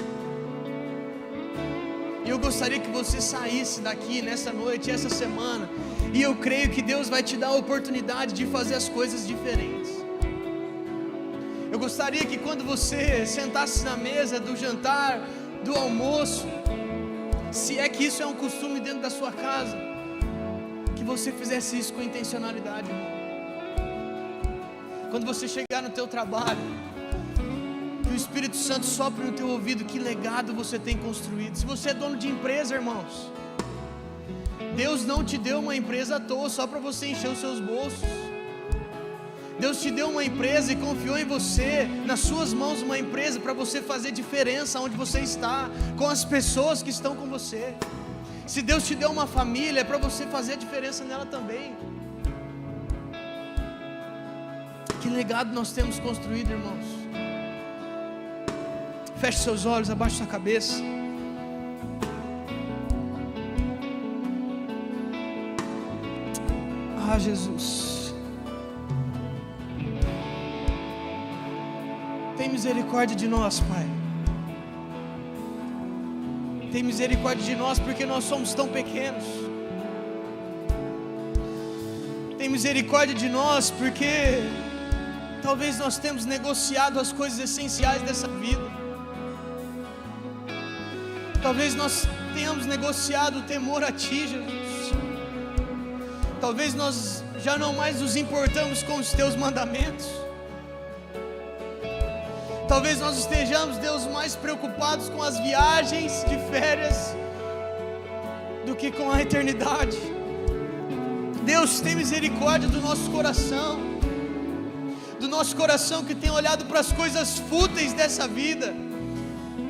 E eu gostaria que você saísse daqui nessa noite, essa semana, e eu creio que Deus vai te dar a oportunidade de fazer as coisas diferentes. Eu gostaria que quando você sentasse na mesa do jantar, do almoço, se é que isso é um costume dentro da sua casa, que você fizesse isso com intencionalidade, irmão. Quando você chegar no teu trabalho, que o Espírito Santo sopre no teu ouvido que legado você tem construído. Se você é dono de empresa, irmãos, Deus não te deu uma empresa à toa só para você encher os seus bolsos. Deus te deu uma empresa e confiou em você, nas suas mãos, uma empresa para você fazer diferença onde você está, com as pessoas que estão com você. Se Deus te deu uma família, é para você fazer a diferença nela também. Que legado nós temos construído, irmãos. Feche seus olhos, abaixe sua cabeça. Ah, Jesus, tem misericórdia de nós, Pai. Tem misericórdia de nós porque nós somos tão pequenos. Tem misericórdia de nós porque talvez nós temos negociado as coisas essenciais dessa vida. Talvez nós tenhamos negociado o temor a Ti, Jesus. Talvez nós já não mais nos importamos com os Teus mandamentos. Talvez nós estejamos, Deus, mais preocupados com as viagens de férias do que com a eternidade. Deus, tem misericórdia do nosso coração. Do nosso coração que tem olhado para as coisas fúteis dessa vida.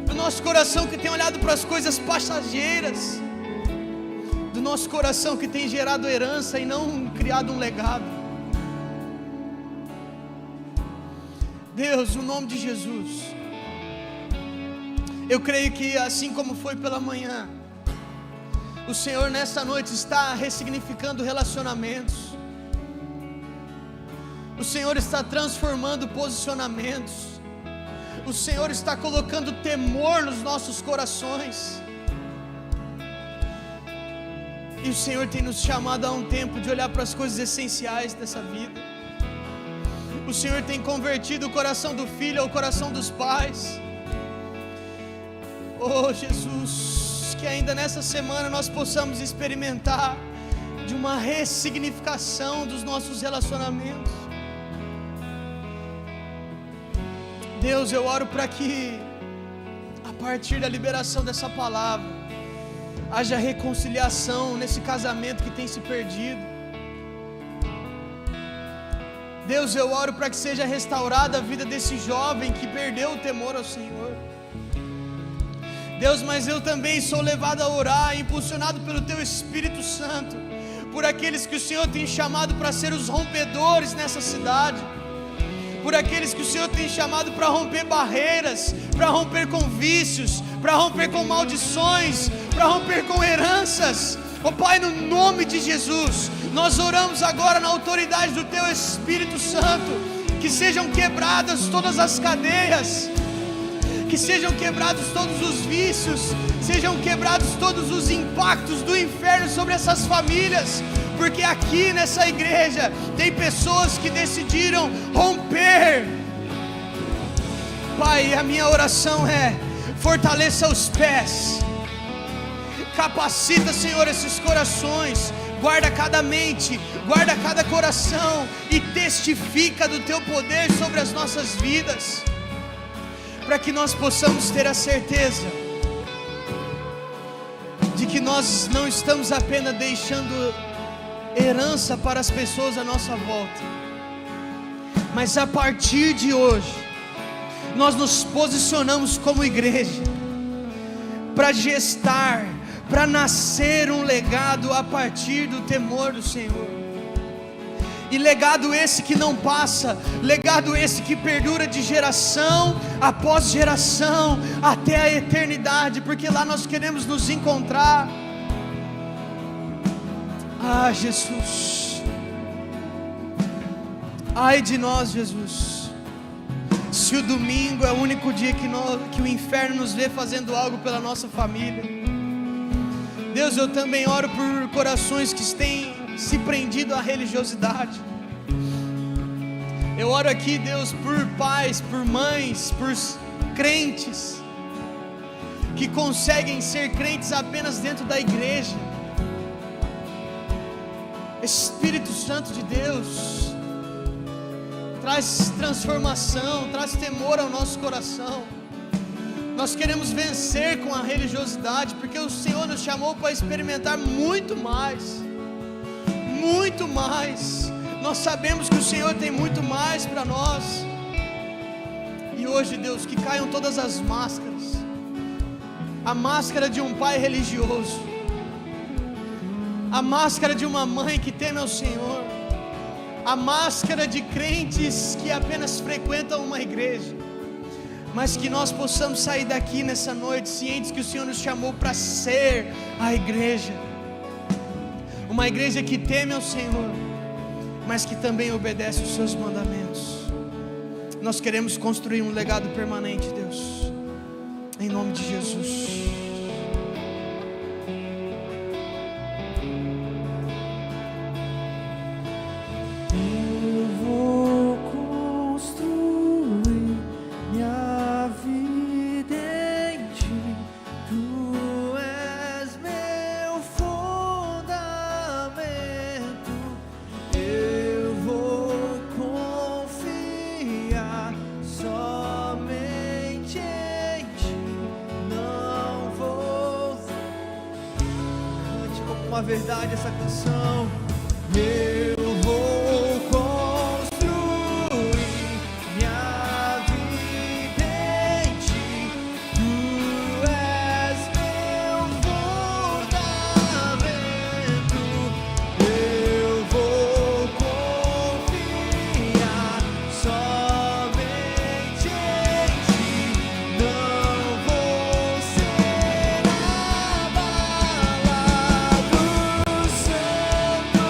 Do nosso coração que tem olhado para as coisas passageiras, do nosso coração que tem gerado herança e não criado um legado. Deus, no nome de Jesus, eu creio que assim como foi pela manhã, o Senhor nessa noite está ressignificando relacionamentos, o Senhor está transformando posicionamentos. o Senhor está colocando temor nos nossos corações. E o Senhor tem nos chamado a um tempo de olhar para as coisas essenciais dessa vida. O Senhor tem convertido o coração do filho ao coração dos pais. Oh Jesus, que ainda nessa semana nós possamos experimentar de uma ressignificação dos nossos relacionamentos. Deus, eu oro para que a partir da liberação dessa palavra haja reconciliação nesse casamento que tem se perdido. Deus, eu oro para que seja restaurada a vida desse jovem que perdeu o temor ao Senhor. Deus, mas eu também sou levado a orar, impulsionado pelo Teu Espírito Santo, por aqueles que o Senhor tem chamado para ser os rompedores nessa cidade, por aqueles que o Senhor tem chamado para romper barreiras, para romper com vícios, para romper com maldições, para romper com heranças. Oh Pai, no nome de Jesus, nós oramos agora na autoridade do Teu Espírito Santo, que sejam quebradas todas as cadeias, que sejam quebrados todos os vícios, sejam quebrados todos os impactos do inferno sobre essas famílias, porque aqui nessa igreja tem pessoas que decidiram romper. Pai, a minha oração é: fortaleça os pés, capacita, Senhor, esses corações, guarda cada mente, guarda cada coração e testifica do Teu poder sobre as nossas vidas, para que nós possamos ter a certeza de que nós não estamos apenas deixando herança para as pessoas à nossa volta, mas a partir de hoje nós nos posicionamos como igreja para gestar, para nascer um legado a partir do temor do Senhor. E legado esse que não passa, legado esse que perdura de geração após geração até a eternidade, porque lá nós queremos nos encontrar. Ah, Jesus, ai de nós, Jesus, se o domingo é o único dia que o inferno nos vê fazendo algo pela nossa família. Deus, eu também oro por corações que têm se prendido à religiosidade. Eu oro aqui, Deus, por pais, por mães, por crentes que conseguem ser crentes apenas dentro da igreja. Espírito Santo de Deus, traz transformação, traz temor ao nosso coração. Nós queremos vencer com a religiosidade, porque o Senhor nos chamou para experimentar muito mais, muito mais. Nós sabemos que o Senhor tem muito mais para nós. E hoje, Deus, que caiam todas as máscaras, a máscara de um pai religioso, a máscara de uma mãe que teme ao Senhor, a máscara de crentes que apenas frequentam uma igreja, mas que nós possamos sair daqui nessa noite cientes que o Senhor nos chamou para ser a igreja, uma igreja que teme ao Senhor, mas que também obedece os seus mandamentos. Nós queremos construir um legado permanente, Deus, em nome de Jesus. Verdade essa canção. Eu vou construir minha vida em ti. Tu és meu fundamento. Eu vou confiar somente em ti. Não vou ser abalado. Santo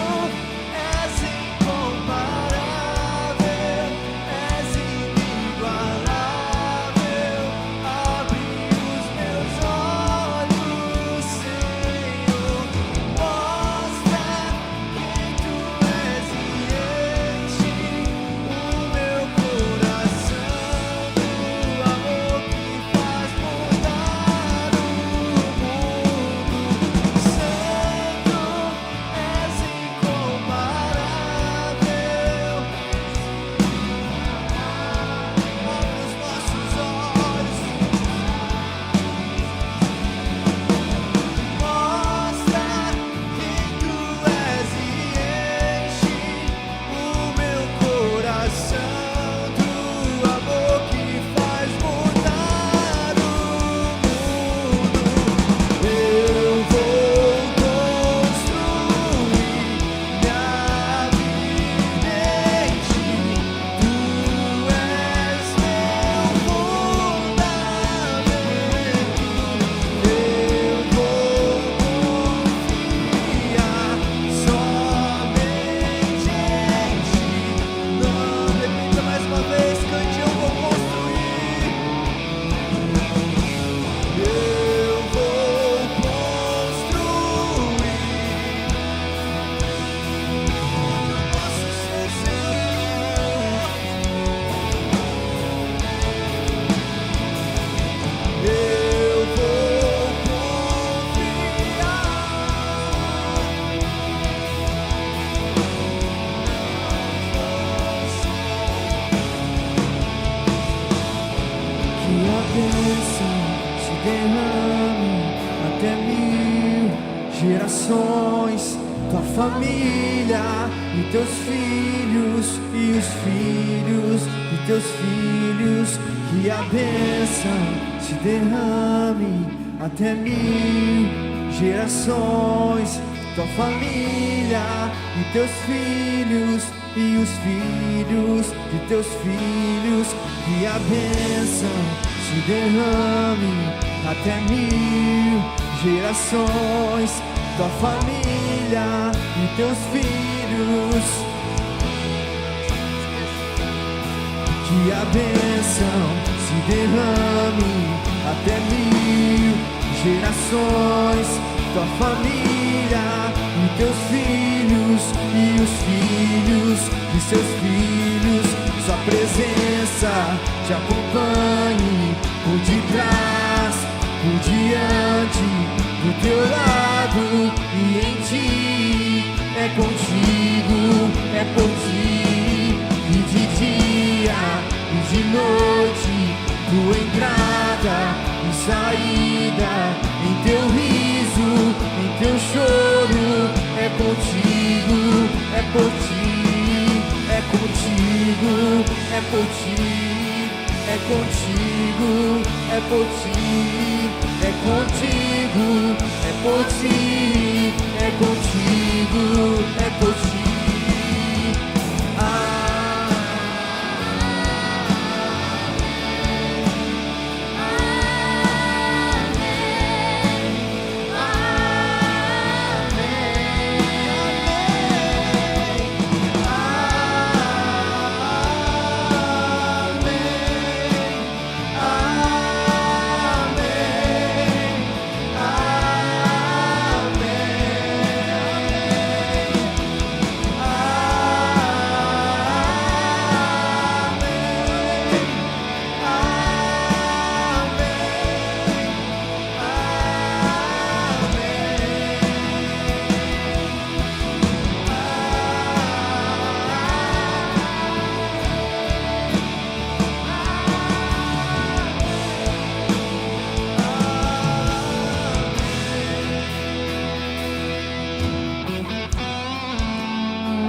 bênção se derrame até 1000 gerações, tua família e teus filhos e os filhos de teus filhos. Que a bênção se derrame até 1000 gerações, tua família e teus filhos e os filhos de teus filhos. Que a bênção se derrame até 1000 gerações, tua família e teus filhos. Que a bênção se derrame até 1000 gerações, tua família e teus filhos e os filhos de seus filhos. Sua presença te acompanhe por detrás, por diante, do teu lado e em ti. É contigo, é por ti, e de dia e de noite, tua entrada e saída, em teu riso, em teu choro. É contigo, é por ti, é contigo, é por ti, é contigo, é por ti, é contigo, é por ti, é contigo, é por ti.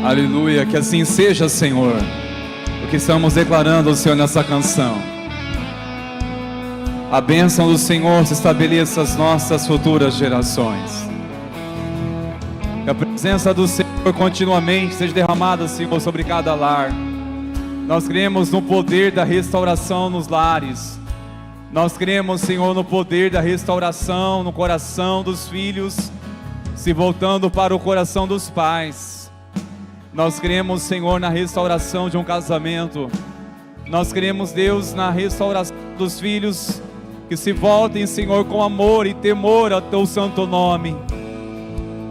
Aleluia, que assim seja, Senhor, o que estamos declarando, Senhor, nessa canção. A bênção do Senhor se estabeleça nas nossas futuras gerações. Que a presença do Senhor continuamente seja derramada, Senhor, sobre cada lar. Nós cremos no poder da restauração nos lares. Nós cremos, Senhor, no poder da restauração no coração dos filhos, se voltando para o coração dos pais. Nós cremos, Senhor, na restauração de um casamento. Nós cremos, Deus, na restauração dos filhos que se voltem, Senhor, com amor e temor ao Teu santo nome.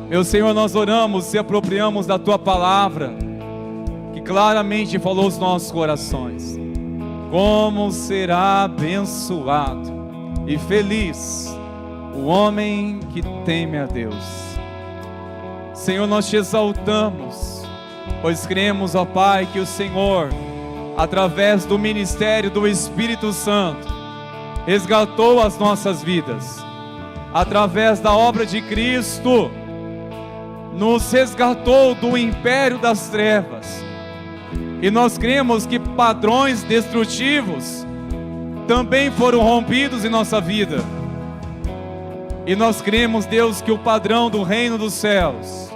Meu Senhor, nós oramos e apropriamos da Tua palavra, que claramente falou aos nossos corações. Como será abençoado e feliz o homem que teme a Deus. Senhor, nós te exaltamos, pois cremos, ó Pai, que o Senhor, através do ministério do Espírito Santo, resgatou as nossas vidas. Através da obra de Cristo, nos resgatou do império das trevas. E nós cremos que padrões destrutivos também foram rompidos em nossa vida. E nós cremos, Deus, que o padrão do reino dos céus,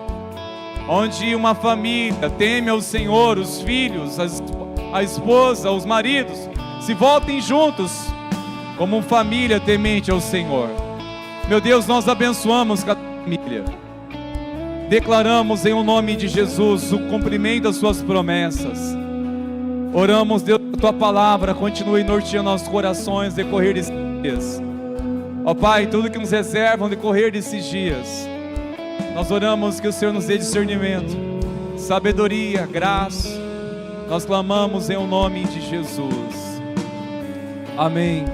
onde uma família teme ao Senhor, os filhos, a esposa, os maridos, se voltem juntos como família temente ao Senhor. Meu Deus, nós abençoamos cada família. Declaramos em o nome de Jesus o cumprimento das suas promessas. Oramos, Deus, que a Tua palavra continue norteando nossos corações no decorrer desses dias. Ó Pai, tudo que nos reservam no decorrer desses dias, nós oramos que o Senhor nos dê discernimento, sabedoria, graça. Nós clamamos em o nome de Jesus. Amém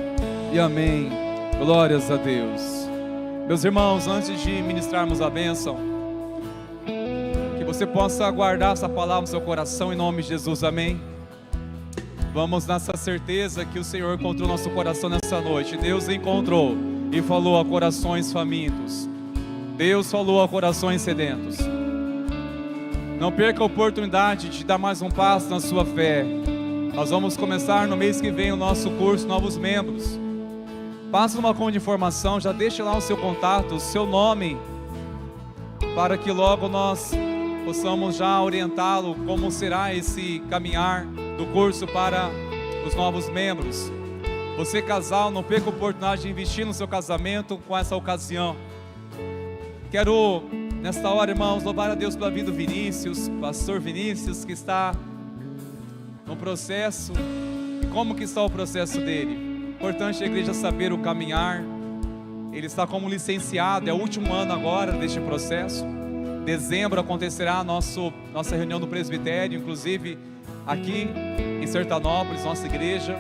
e amém. Glórias a Deus. Meus irmãos, antes de ministrarmos a bênção, que você possa guardar essa palavra no seu coração em nome de Jesus, amém. Vamos nessa certeza que o Senhor encontrou nosso coração nessa noite. Deus encontrou e falou a corações famintos. Deus falou a corações sedentos. Não perca a oportunidade de dar mais um passo na sua fé. Nós vamos começar no mês que vem o nosso curso Novos Membros. Passa uma conta de informação, já deixe lá o seu contato, o seu nome, para que logo nós possamos já orientá-lo como será esse caminhar do curso para os novos membros. Você casal, não perca a oportunidade de investir no seu casamento com essa ocasião. Quero, nesta hora, irmãos, louvar a Deus pela vida do Vinícius, pastor Vinícius, que está no processo. E como que está o processo dele? Importante a igreja saber o caminhar. Ele está como licenciado, é o último ano agora deste processo. Dezembro acontecerá nossa reunião do presbitério, inclusive aqui em Sertanópolis, nossa igreja.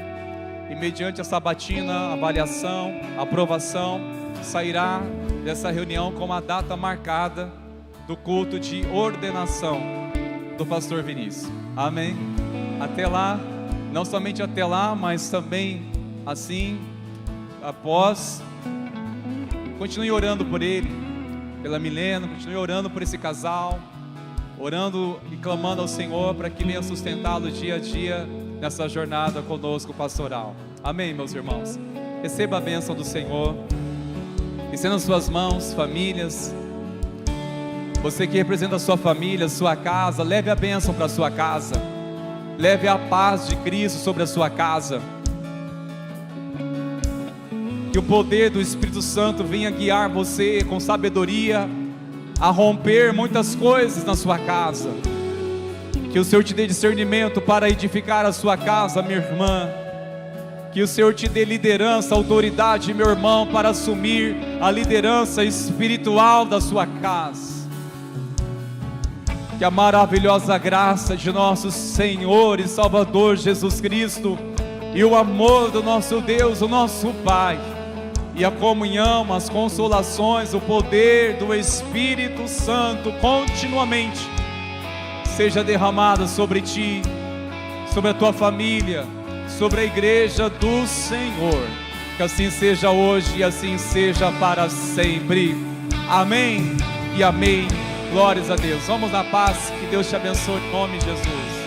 E mediante a sabatina, avaliação, aprovação, sairá dessa reunião com a data marcada do culto de ordenação do pastor Vinícius. Amém? Até lá, não somente até lá, mas também assim, após, continue orando por ele, pela Milena, continue orando por esse casal, orando e clamando ao Senhor para que venha sustentá-lo dia a dia nessa jornada conosco pastoral. Amém, meus irmãos? Receba a bênção do Senhor. Estenda nas suas mãos, famílias. Você que representa a sua família, a sua casa, leve a bênção para a sua casa. Leve a paz de Cristo sobre a sua casa. Que o poder do Espírito Santo venha guiar você com sabedoria a romper muitas coisas na sua casa. Que o Senhor te dê discernimento para edificar a sua casa, minha irmã. Que o Senhor te dê liderança, autoridade, meu irmão, para assumir a liderança espiritual da sua casa. Que a maravilhosa graça de nosso Senhor e Salvador Jesus Cristo e o amor do nosso Deus, o nosso Pai, e a comunhão, as consolações, o poder do Espírito Santo continuamente seja derramado sobre ti, sobre a tua família, sobre a igreja do Senhor. Que assim seja hoje e assim seja para sempre. Amém e amém. Glórias a Deus. Vamos na paz. Que Deus te abençoe em nome de Jesus.